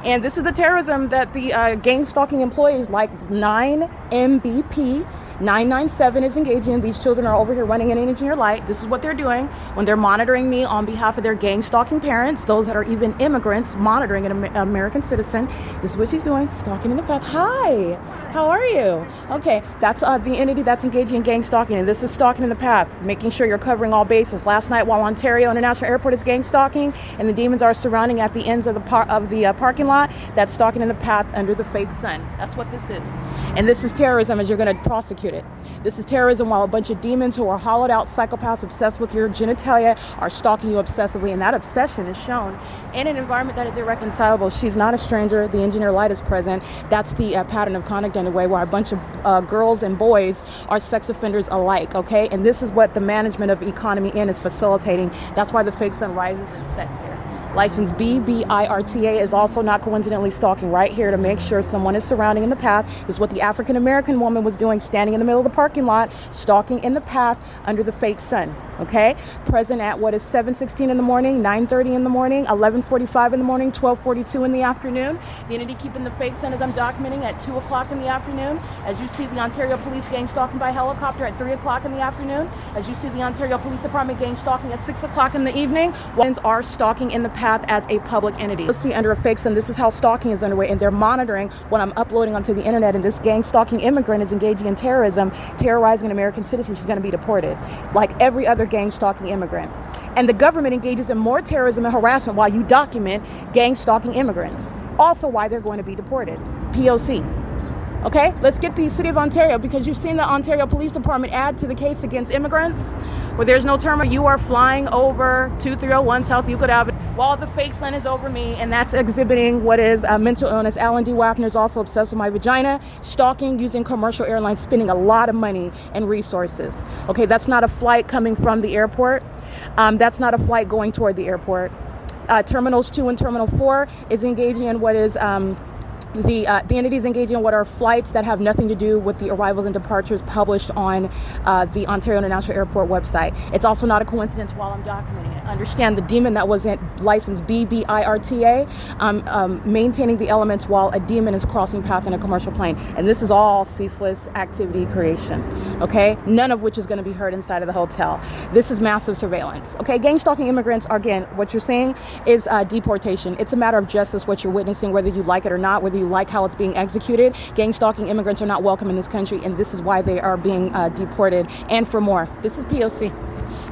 And this is the terrorism that the gang stalking employees like 9MBP 997 is engaging in. These children are over here running in engineered light. This is what they're doing when they're monitoring me on behalf of their gang stalking parents, those that are even immigrants monitoring an American citizen. This is what she's doing, stalking in the path. Hi, how are you? Okay, that's the entity that's engaging in gang stalking, and this is stalking in the path, making sure you're covering all bases. Last night while Ontario International Airport is gang stalking and the demons are surrounding at the ends of the parking lot, that's stalking in the path under the fake sun. That's what this is. And this is terrorism as you're going to prosecute it. This is terrorism while a bunch of demons who are hollowed out psychopaths obsessed with your genitalia are stalking you obsessively, and that obsession is shown in an environment that is irreconcilable. She's not a stranger. The engineer light is present. That's the pattern of conduct underway where a bunch of girls and boys are sex offenders alike, okay? And this is what the management of economy in is facilitating. That's why the fake sun rises and sets here. License B-I-R-T-A is also not coincidentally stalking right here to make sure someone is surrounding in the path. This is what the African-American woman was doing, standing in the middle of the parking lot, stalking in the path under the fake sun, okay? Present at what is 7:16 in the morning, 9:30 in the morning, 11:45 in the morning, 12:42 in the afternoon. The entity keeping the fake sun as I'm documenting at 2 o'clock in the afternoon. As you see the Ontario Police gang stalking by helicopter at 3 o'clock in the afternoon. As you see the Ontario Police Department gang stalking at 6 o'clock in the evening. Ones are stalking in the path as a public entity. You'll see under a fake sun, this is how stalking is underway, and they're monitoring what I'm uploading onto the internet, and this gang stalking immigrant is engaging in terrorism, terrorizing an American citizen. She's going to be deported, like every other gang stalking immigrant. And the government engages in more terrorism and harassment while you document gang stalking immigrants. Also why they're going to be deported. P.O.C. Okay, let's get the City of Ontario, because you've seen the Ontario Police Department add to the case against immigrants where there's no terminal. You are flying over 2301 South Euclid Avenue while the fake sun is over me, and that's exhibiting what is mental illness. Alan D. WAPNER is also obsessed with my vagina, stalking using commercial airlines, spending a lot of money and resources. Okay, that's not a flight coming from the airport. That's not a flight going toward the airport. Terminals 2 and Terminal 4 is engaging in what is The entities engaging in what are flights that have nothing to do with the arrivals and departures published on the Ontario International Airport website. It's also not a coincidence while I'm documenting it. Understand the demon that wasn't licensed BBIRTA, maintaining the elements while a demon is crossing path in a commercial plane. And this is all ceaseless activity creation, okay? None of which is going to be heard inside of the hotel. This is massive surveillance, okay? Gang stalking immigrants, again, what you're seeing is deportation. It's a matter of justice, what you're witnessing, whether you like it or not, whether you like how it's being executed. Gang stalking immigrants are not welcome in this country, and this is why they are being deported, and for more. This is P.O.C.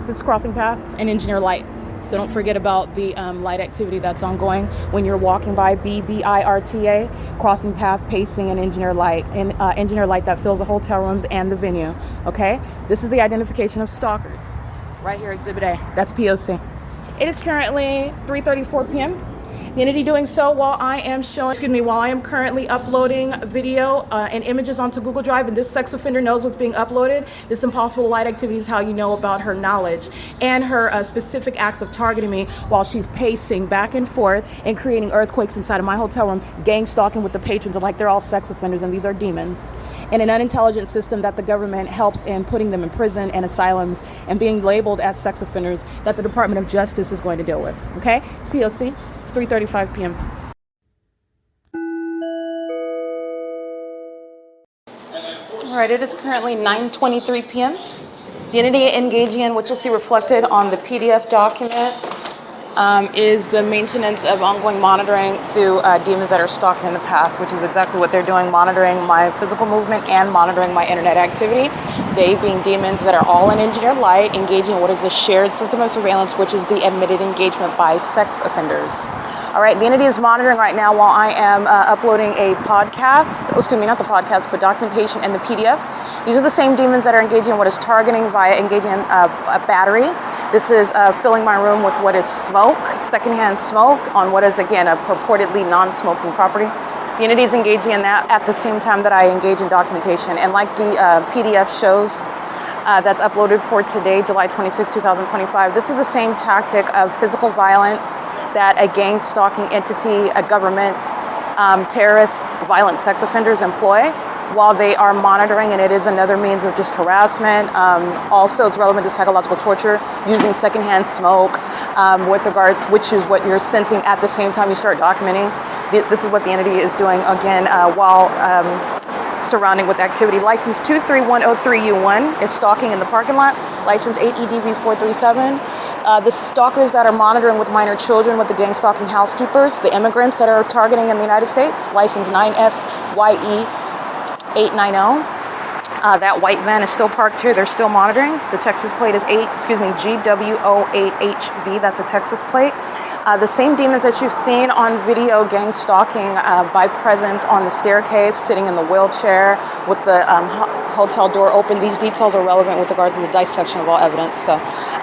This is crossing path and engineer light. So don't forget about the light activity that's ongoing when you're walking by BBIRTA, crossing path, pacing, and engineer light that fills the hotel rooms and the venue, okay? This is the identification of stalkers. Right here, Exhibit A. That's P.O.C. It is currently 3:34 p.m. The entity doing so while I am currently uploading video and images onto Google Drive, and this sex offender knows what's being uploaded. This impossible light activity is how you know about her knowledge and her specific acts of targeting me while she's pacing back and forth and creating earthquakes inside of my hotel room, gang stalking with the patrons, and like they're all sex offenders and these are demons. In an unintelligent system that the government helps in putting them in prison and asylums and being labeled as sex offenders that the Department of Justice is going to deal with, okay? It's P.O.C. It's 3:35 p.m. All right, it is currently 9:23 p.m. The entity engaging in what you'll see reflected on the PDF document is the maintenance of ongoing monitoring through demons that are stalking in the path, which is exactly what they're doing, monitoring my physical movement and monitoring my internet activity. They being demons that are all in engineered light, engaging in what is a shared system of surveillance, which is the admitted engagement by sex offenders. All right, the entity is monitoring right now while I am uploading a podcast. Oh, excuse me, not the podcast, but documentation and the PDF. These are the same demons that are engaging in what is targeting via engaging in a battery. This is filling my room with what is smoke, secondhand smoke, on what is, again, a purportedly non-smoking property. The entity is engaging in that at the same time that I engage in documentation. And like the PDF shows that's uploaded for today, July 26, 2025, this is the same tactic of physical violence that a gang stalking entity, a government, terrorists, violent sex offenders employ while they are monitoring, and it is another means of just harassment. Also, it's relevant to psychological torture using secondhand smoke with regard, which is what you're sensing at the same time you start documenting. This is what the entity is doing, again, while surrounding with activity. License 23103U1 is stalking in the parking lot. License 8EDV437. The stalkers that are monitoring with minor children with the gang stalking housekeepers, the immigrants that are targeting in the United States, license 9SYE890. That white van is still parked here. They're still monitoring. The Texas plate is GWO8HV. That's a Texas plate. The same demons that you've seen on video gang stalking by presence on the staircase, sitting in the wheelchair with the hotel door open. These details are relevant with regard to the dissection of all evidence. So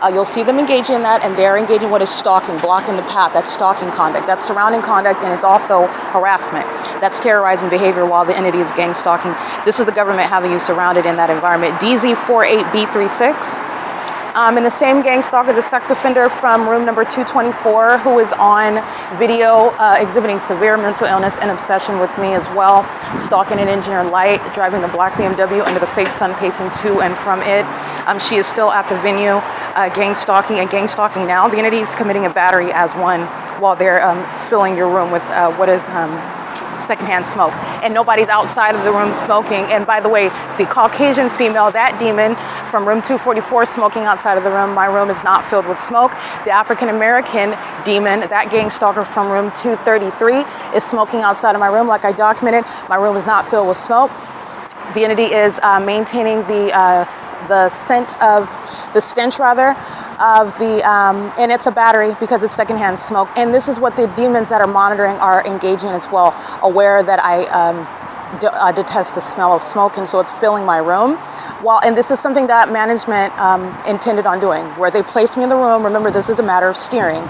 you'll see them engaging in that, and they're engaging what is stalking, blocking the path. That's stalking conduct. That's surrounding conduct, and it's also harassment. That's terrorizing behavior while the entity is gang stalking. This is the government having you surrounded in that environment. DZ48B36. And the same gang stalker, the sex offender from room number 224, who is on video exhibiting severe mental illness and obsession with me as well, stalking an engineer light, driving the black BMW under the fake sun, pacing to and from it. She is still at the venue, gang stalking now. The entity is committing a battery as one while they're filling your room with what is secondhand smoke, and nobody's outside of the room smoking. And by the way, the Caucasian female, that demon from room 244, smoking outside of the room. My room is not filled with smoke. The African American demon, that gang stalker from room 233, is smoking outside of my room. Like I documented, my room is not filled with smoke. The entity is maintaining the stench of the, and it's a battery because it's secondhand smoke. And this is what the demons that are monitoring are engaging in as well, aware that I detest the smell of smoke, and so it's filling my room. And this is something that management intended on doing, where they placed me in the room. Remember, this is a matter of steering,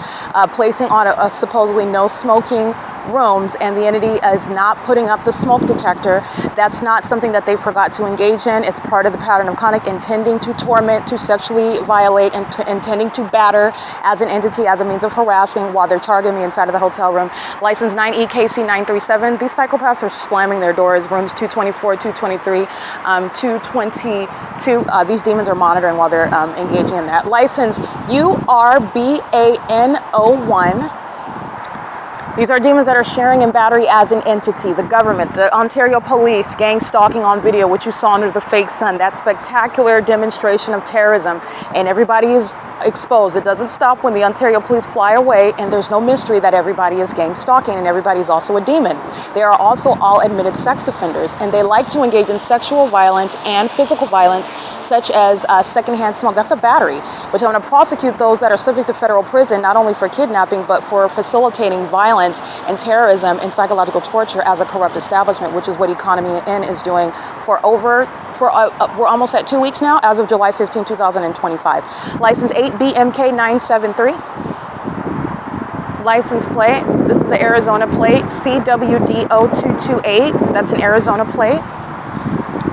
placing on a supposedly no smoking rooms, and the entity is not putting up the smoke detector, that's not something that they forgot to engage in. It's part of the pattern of conduct, intending to torment, to sexually violate, and intending to batter as an entity, as a means of harassing while they're targeting me inside of the hotel room. License 9EKC937. These psychopaths are slamming their doors, rooms 224, 223, 222. These demons are monitoring while they're engaging in that. License URBANO1. These are demons that are sharing in battery as an entity. The government, the Ontario police, gang stalking on video, which you saw under the fake sun, that spectacular demonstration of terrorism, and everybody is exposed. It doesn't stop when the Ontario police fly away, and there's no mystery that everybody is gang stalking and everybody's also a demon. They are also all admitted sex offenders, and they like to engage in sexual violence and physical violence, such as secondhand smoke. That's a battery, which I'm going to prosecute those that are subject to federal prison, not only for kidnapping, but for facilitating violence and terrorism and psychological torture as a corrupt establishment, which is what Economy N is doing for we're almost at 2 weeks now, as of July 15, 2025. License 8BMK973. License plate. This is an Arizona plate, CWDO228. That's an Arizona plate.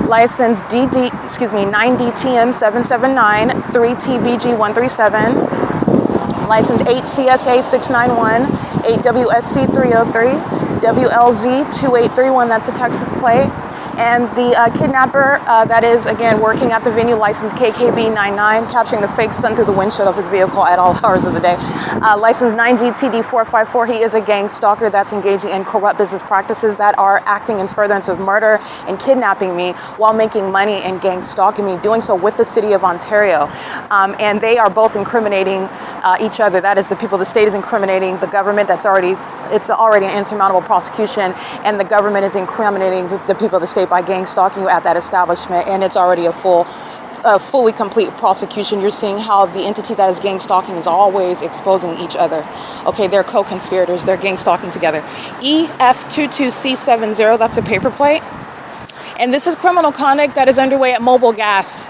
License 9DTM779, 3TBG137. License 8CSA691, 8WSC303, WLZ2831, that's a Texas plate. And the kidnapper that is, again, working at the venue, license KKB99, capturing the fake sun through the windshield of his vehicle at all hours of the day. License 9GTD454, he is a gang stalker that's engaging in corrupt business practices that are acting in furtherance of murder and kidnapping me while making money and gang stalking me, doing so with the city of Ontario. And they are both incriminating each other. That is, the people, the state is incriminating the government. It's already an insurmountable prosecution, and the government is incriminating the people of the state by gang stalking you at that establishment, and it's already a fully complete prosecution. You're seeing how the entity that is gang stalking is always exposing each other. Okay, they're co-conspirators. They're gang stalking together. EF22C70, that's a paper plate. And this is criminal conduct that is underway at MOBIL Gas.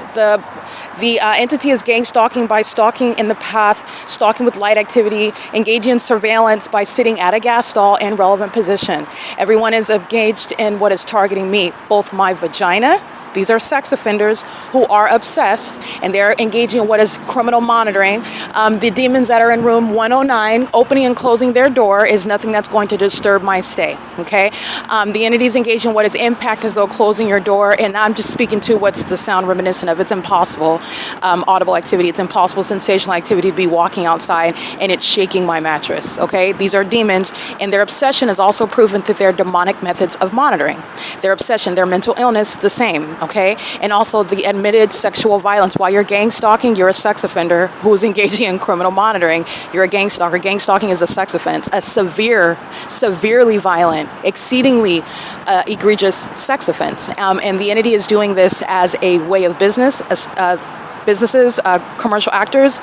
The entity is gang stalking by stalking in the path, stalking with light activity, engaging in surveillance by sitting at a gas stall in relevant position. Everyone is engaged in what is targeting me, both my vagina. These are sex offenders who are obsessed, and they're engaging in what is criminal monitoring. The demons that are in room 109, opening and closing their door, is nothing that's going to disturb my stay, okay? The entities engaging in what is impact as though closing your door, and I'm just speaking to what's the sound reminiscent of. It's impossible audible activity. It's impossible sensational activity to be walking outside and it's shaking my mattress, okay? These are demons, and their obsession is also proven through their demonic methods of monitoring. Their obsession, their mental illness, the same. Okay, and also the admitted sexual violence. While you're gang stalking, you're a sex offender who's engaging in criminal monitoring. You're a gang stalker. Gang stalking is a sex offense, a severely violent, exceedingly egregious sex offense. And the entity is doing this as a way of business. Businesses, commercial actors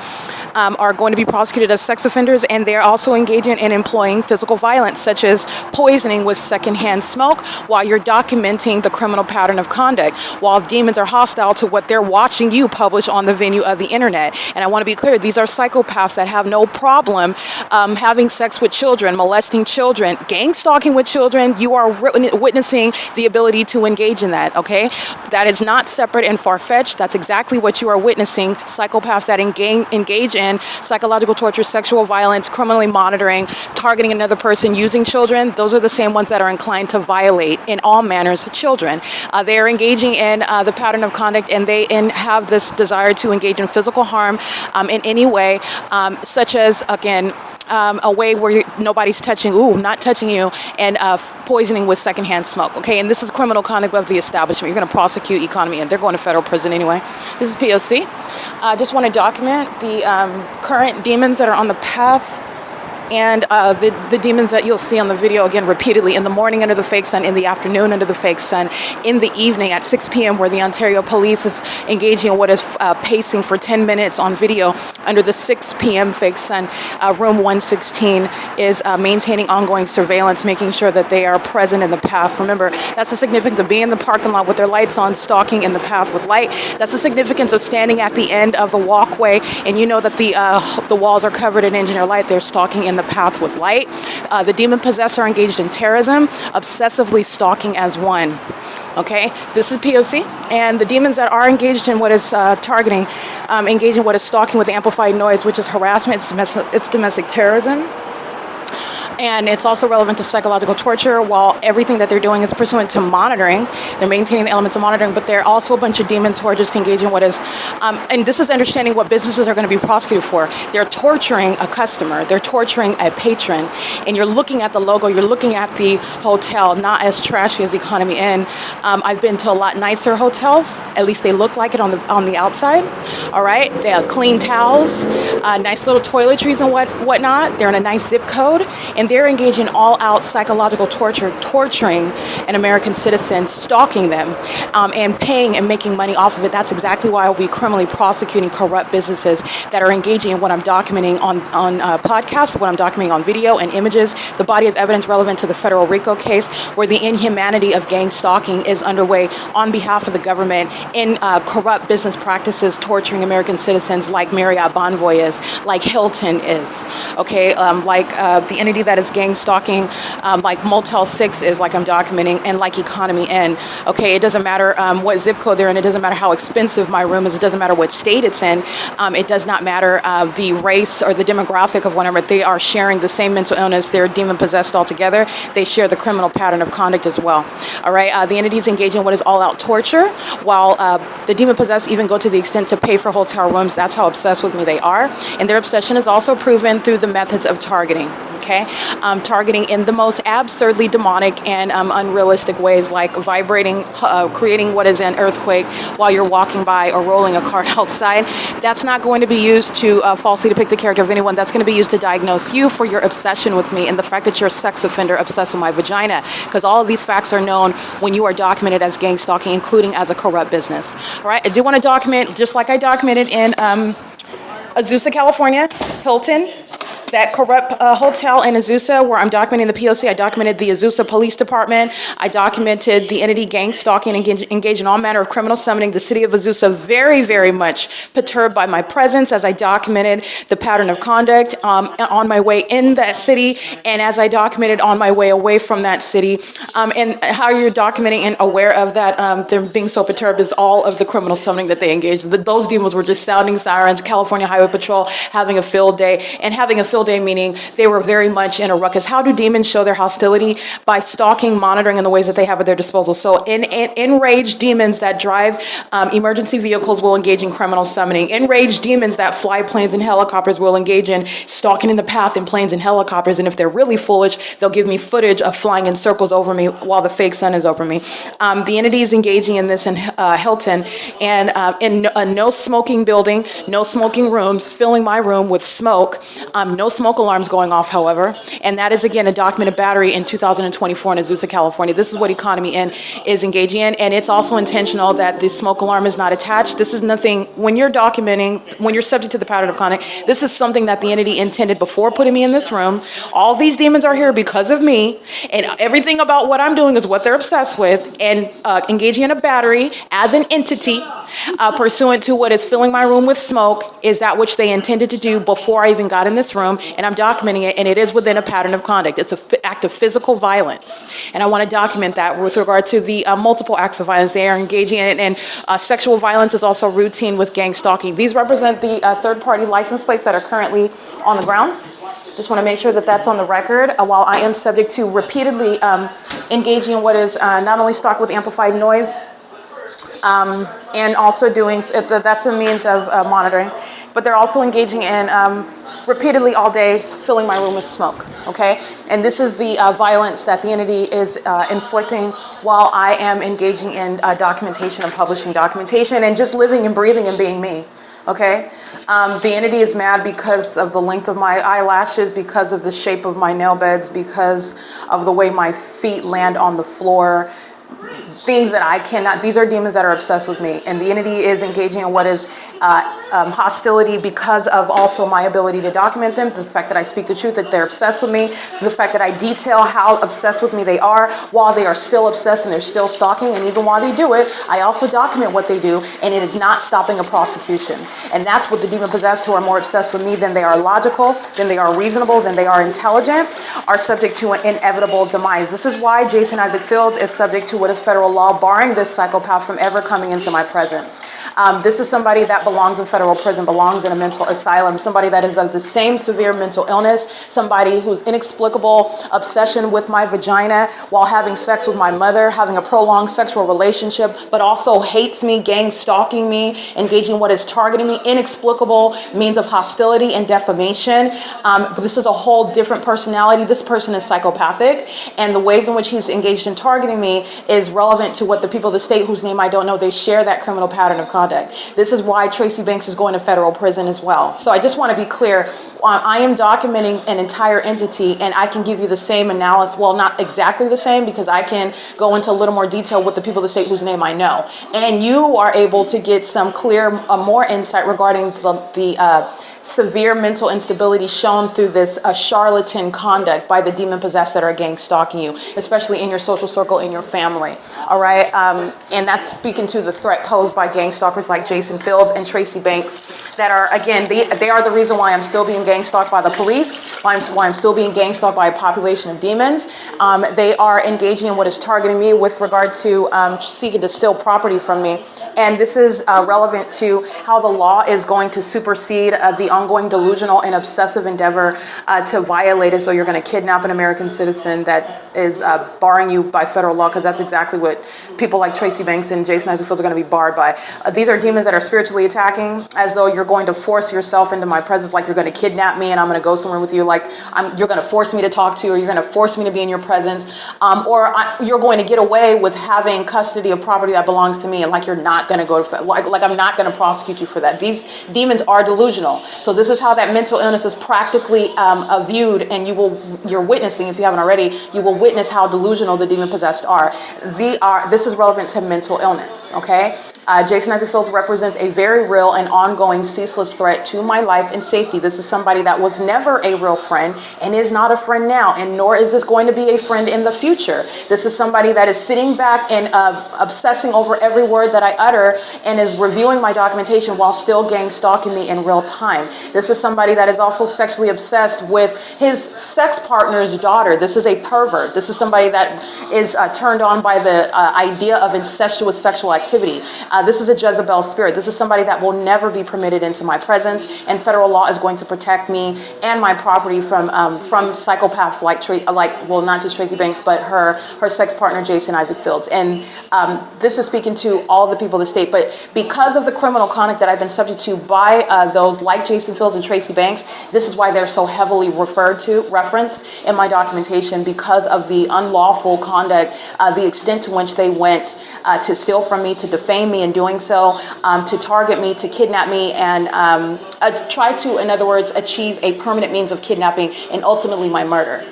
are going to be prosecuted as sex offenders, and they're also engaging in employing physical violence, such as poisoning with secondhand smoke, while you're documenting the criminal pattern of conduct, while demons are hostile to what they're watching you publish on the venue of the internet. And I want to be clear, these are psychopaths that have no problem having sex with children, molesting children, gang stalking with children. You are witnessing the ability to engage in that, okay? That is not separate and far-fetched. That's exactly what you are witnessing. Psychopaths that engage in psychological torture, sexual violence, criminally monitoring, targeting another person, using children. Those are the same ones that are inclined to violate in all manners children. They are engaging in the pattern of conduct, and they have this desire to engage in physical harm in any way, such as, again, a way where nobody's touching, not touching you, and poisoning with secondhand smoke, okay? And this is criminal conduct of the establishment. You're going to prosecute Economy, and they're going to federal prison anyway. This is P.O.C. Just want to document the current demons that are on the path, and the demons that you'll see on the video, again, repeatedly in the morning under the fake sun, in the afternoon under the fake sun, in the evening at 6 p.m. where the Ontario police is engaging in what is pacing for 10 minutes on video under the 6 p.m. fake sun. Room 116 is maintaining ongoing surveillance, making sure that they are present in the path. Remember, that's the significance of being in the parking lot with their lights on, stalking in the path with light. That's the significance of standing at the end of the walkway, and you know that the walls are covered in engineer light. They're stalking in the path with light. The demon possessed are engaged in terrorism, obsessively stalking as one. Okay, this is P.O.C. and the demons that are engaged in what is targeting, engaged in what is stalking with amplified noise, which is harassment, it's domestic terrorism. And it's also relevant to psychological torture, while everything that they're doing is pursuant to monitoring. They're maintaining the elements of monitoring, but there are also a bunch of demons who are just engaging what is, and this is understanding what businesses are going to be prosecuted for. They're torturing a customer, they're torturing a patron, and you're looking at the logo, you're looking at the hotel, not as trashy as Economy Inn. I've been to a lot nicer hotels, at least they look like it on the outside, all right? They have clean towels, nice little toiletries and whatnot. They're in a nice zip code, and they're engaging in all-out psychological torture, torturing an American citizen, stalking them, and paying and making money off of it. That's exactly why I'll be criminally prosecuting corrupt businesses that are engaging in what I'm documenting on podcasts, what I'm documenting on video and images, the body of evidence relevant to the federal RICO case, where the inhumanity of gang stalking is underway on behalf of the government in corrupt business practices, torturing American citizens like Marriott Bonvoy is, like Hilton is, okay, like the entity that is gang stalking, like Motel 6 is, like I'm documenting, and like Economy Inn. Okay, it doesn't matter what zip code they're in, it doesn't matter how expensive my room is, it doesn't matter what state it's in, it does not matter the race or the demographic of whatever. They are sharing the same mental illness, they're demon possessed altogether, they share the criminal pattern of conduct as well. All right, the entities engage in what is all out torture, while the demon possessed even go to the extent to pay for hotel rooms. That's how obsessed with me they are, and their obsession is also proven through the methods of targeting. Okay, targeting in the most absurdly demonic and unrealistic ways, like vibrating, creating what is an earthquake while you're walking by or rolling a cart outside. That's not going to be used to falsely depict the character of anyone. That's going to be used to diagnose you for your obsession with me and the fact that you're a sex offender obsessed with my vagina, because all of these facts are known when you are documented as gang stalking, including as a corrupt business. All right, I do want to document, just like I documented in Azusa, California, Hilton, that corrupt hotel in Azusa, where I'm documenting the P.O.C. I documented the Azusa Police Department. I documented the entity gang stalking and engage in all manner of criminal summoning. The city of Azusa very, very much perturbed by my presence as I documented the pattern of conduct on my way in that city, and as I documented on my way away from that city. And how you're documenting and aware of that, them being so perturbed, is all of the criminal summoning that they engaged in. Those demons were just sounding sirens, California Highway Patrol having a field day, and having a field day meaning they were very much in a ruckus. How do demons show their hostility? By stalking, monitoring in the ways that they have at their disposal. So enraged demons that drive emergency vehicles will engage in criminal summoning. Enraged demons that fly planes and helicopters will engage in stalking in the path in planes and helicopters. And if they're really foolish, they'll give me footage of flying in circles over me while the fake sun is over me. The entity is engaging in this in Hilton, and in a no smoking building, no smoking rooms, filling my room with smoke, no smoke alarms going off, however, and that is again a documented battery in 2024 in Azusa, California. This is what Economy Inn is engaging in, and it's also intentional that the smoke alarm is not attached. This is nothing, when you're documenting, when you're subject to the pattern of conduct, this is something that the entity intended before putting me in this room. All these demons are here because of me, and everything about what I'm doing is what they're obsessed with, and engaging in a battery as an entity pursuant to what is filling my room with smoke is that which they intended to do before I even got in this room, and I'm documenting it, and it is within a pattern of conduct. It's an act of physical violence, and I want to document that with regard to the multiple acts of violence they are engaging in, and sexual violence is also routine with gang stalking. These represent the third-party license plates that are currently on the grounds. Just want to make sure that that's on the record, while I am subject to repeatedly engaging in what is not only stalk with amplified noise, and also doing, that's a means of monitoring, but they're also engaging in repeatedly all day filling my room with smoke, okay? And this is the violence that the entity is inflicting while I am engaging in documentation and publishing documentation and just living and breathing and being me, okay? The entity is mad because of the length of my eyelashes, because of the shape of my nail beds, because of the way my feet land on the floor. things that I cannot, these are demons that are obsessed with me. And the entity is engaging in what is hostility because of also my ability to document them, the fact that I speak the truth, that they're obsessed with me, the fact that I detail how obsessed with me they are while they are still obsessed and they're still stalking. And even while they do it, I also document what they do, and it is not stopping a prosecution. And that's what the demon possessed who are more obsessed with me than they are logical, than they are reasonable, than they are intelligent, are subject to an inevitable demise. This is why Jason Isaac Fields is subject to what is federal law barring this psychopath from ever coming into my presence. This is somebody that belongs in federal prison, belongs in a mental asylum, somebody that is of the same severe mental illness, somebody whose inexplicable obsession with my vagina while having sex with my mother, having a prolonged sexual relationship, but also hates me, gang stalking me, engaging in what is targeting me, inexplicable means of hostility and defamation. But this is a whole different personality. This person is psychopathic, and the ways in which he's engaged in targeting me is relevant to what the people of the state, whose name I don't know, they share that criminal pattern of conduct. This is why Tracy Banks is going to federal prison as well. So I just want to be clear. I am documenting an entire entity, and I can give you the same analysis. Well, not exactly the same, because I can go into a little more detail with the people of the state whose name I know. And you are able to get some clear, more insight regarding the severe mental instability shown through this charlatan conduct by the demon-possessed that are gang stalking you, especially in your social circle, in your family. All right? And that's speaking to the threat posed by gang stalkers like Jason Fields and Tracy Banks that are, again, they are the reason why I'm still being gang stalked by the police, why I'm still being gang stalked by a population of demons. They are engaging in what is targeting me with regard to seeking to steal property from me. And this is relevant to how the law is going to supersede the ongoing delusional and obsessive endeavor to violate it. So you're going to kidnap an American citizen that is barring you by federal law, because that's exactly what people like Tracy Banks and Jason Isaac Fields are going to be barred by. These are demons that are spiritually attacking, as though you're going to force yourself into my presence, like you're going to kidnap me and I'm going to go somewhere with you, like you're going to force me to talk to you, or you're going to force me to be in your presence, you're going to get away with having custody of property that belongs to me, and like you're not going to go to, like I'm not going to prosecute you for that. These demons are delusional. So this is how that mental illness is practically viewed, and you're witnessing, if you haven't already, you will witness how delusional the demon possessed are. This is relevant to mental illness, okay? Jason Isaac Fields represents a very real and ongoing ceaseless threat to my life and safety. This is somebody that was never a real friend and is not a friend now, and nor is this going to be a friend in the future. This is somebody that is sitting back and obsessing over every word that I utter and is reviewing my documentation while still gang stalking me in real time. This is somebody that is also sexually obsessed with his sex partner's daughter. This is a pervert. This is somebody that is turned on by the idea of incestuous sexual activity. This is a Jezebel spirit. This is somebody that will never be permitted into my presence, and federal law is going to protect me and my property from psychopaths like not just Tracy Banks, but her sex partner, Jason Isaac Fields. And this is speaking to all the people of the state. But because of the criminal conduct that I've been subject to by those like Jason Fields and Tracy Banks, this is why they're so heavily referenced in my documentation, because of the unlawful conduct, the extent to which they went to steal from me, to defame me in doing so, to target me, to kidnap me, and try to, in other words, achieve a permanent means of kidnapping and ultimately my murder.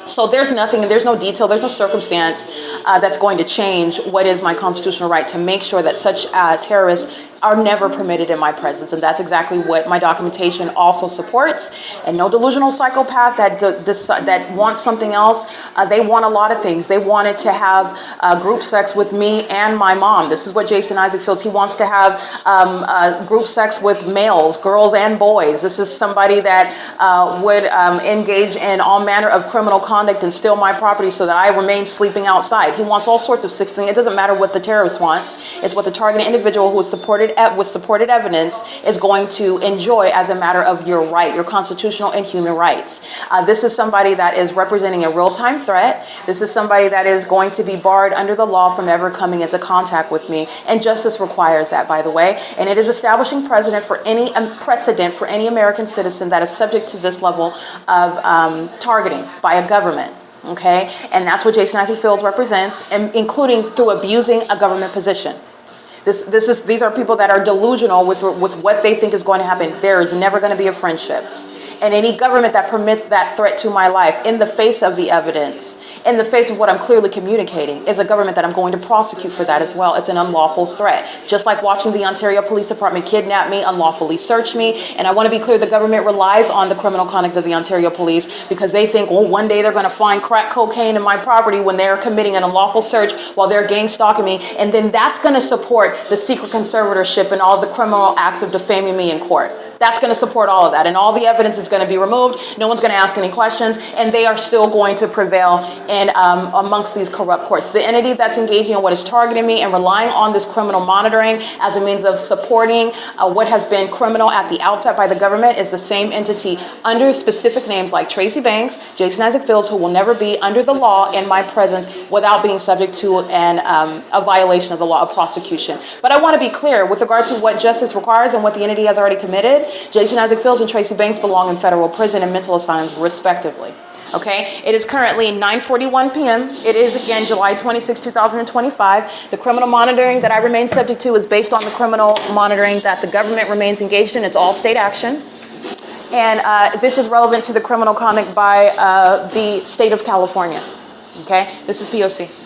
So there's nothing, there's no detail, there's no circumstance that's going to change what is my constitutional right to make sure that such terrorists are never permitted in my presence. And that's exactly what my documentation also supports. And no delusional psychopath that wants something else. They want a lot of things. They wanted to have group sex with me and my mom. This is what Jason Isaac Fields, he wants to have group sex with males, girls and boys. This is somebody that would engage in all manner of criminal conduct and steal my property so that I remain sleeping outside. He wants all sorts of sick things. It doesn't matter what the terrorist wants. It's what the targeted individual who is supported with supported evidence is going to enjoy as a matter of your right, your constitutional and human rights. This is somebody that is representing a real-time threat. This is somebody that is going to be barred under the law from ever coming into contact with me. And justice requires that, by the way. And it is establishing precedent for any American citizen that is subject to this level of targeting by a government. Okay? And that's what Jason Isaac Fields represents, including through abusing a government position. These are people that are delusional with what they think is going to happen. There is never going to be a friendship. And any government that permits that threat to my life in the face of the evidence in the face of what I'm clearly communicating is a government that I'm going to prosecute for that as well. It's an unlawful threat. Just like watching the Ontario Police Department kidnap me, unlawfully search me. And I want to be clear, the government relies on the criminal conduct of the Ontario Police because they think, well, one day they're going to find crack cocaine in my property when they're committing an unlawful search while they're gang stalking me. And then that's going to support the secret conservatorship and all the criminal acts of defaming me in court. That's going to support all of that. And all the evidence is going to be removed. No one's going to ask any questions. And they are still going to prevail in amongst these corrupt courts. The entity that's engaging in what is targeting me and relying on this criminal monitoring as a means of supporting what has been criminal at the outset by the government is the same entity under specific names like Tracy Banks, Jason Isaac Fields, who will never be under the law in my presence without being subject to a violation of the law of prosecution. But I want to be clear with regard to what justice requires and what the entity has already committed. Jason Isaac Fields and Tracy Banks belong in federal prison and mental asylums, respectively. Okay, it is currently 9:41 p.m. It is, again, July 26, 2025. The criminal monitoring that I remain subject to is based on the criminal monitoring that the government remains engaged in. It's all state action. And this is relevant to the criminal conduct by the state of California. Okay, this is P.O.C.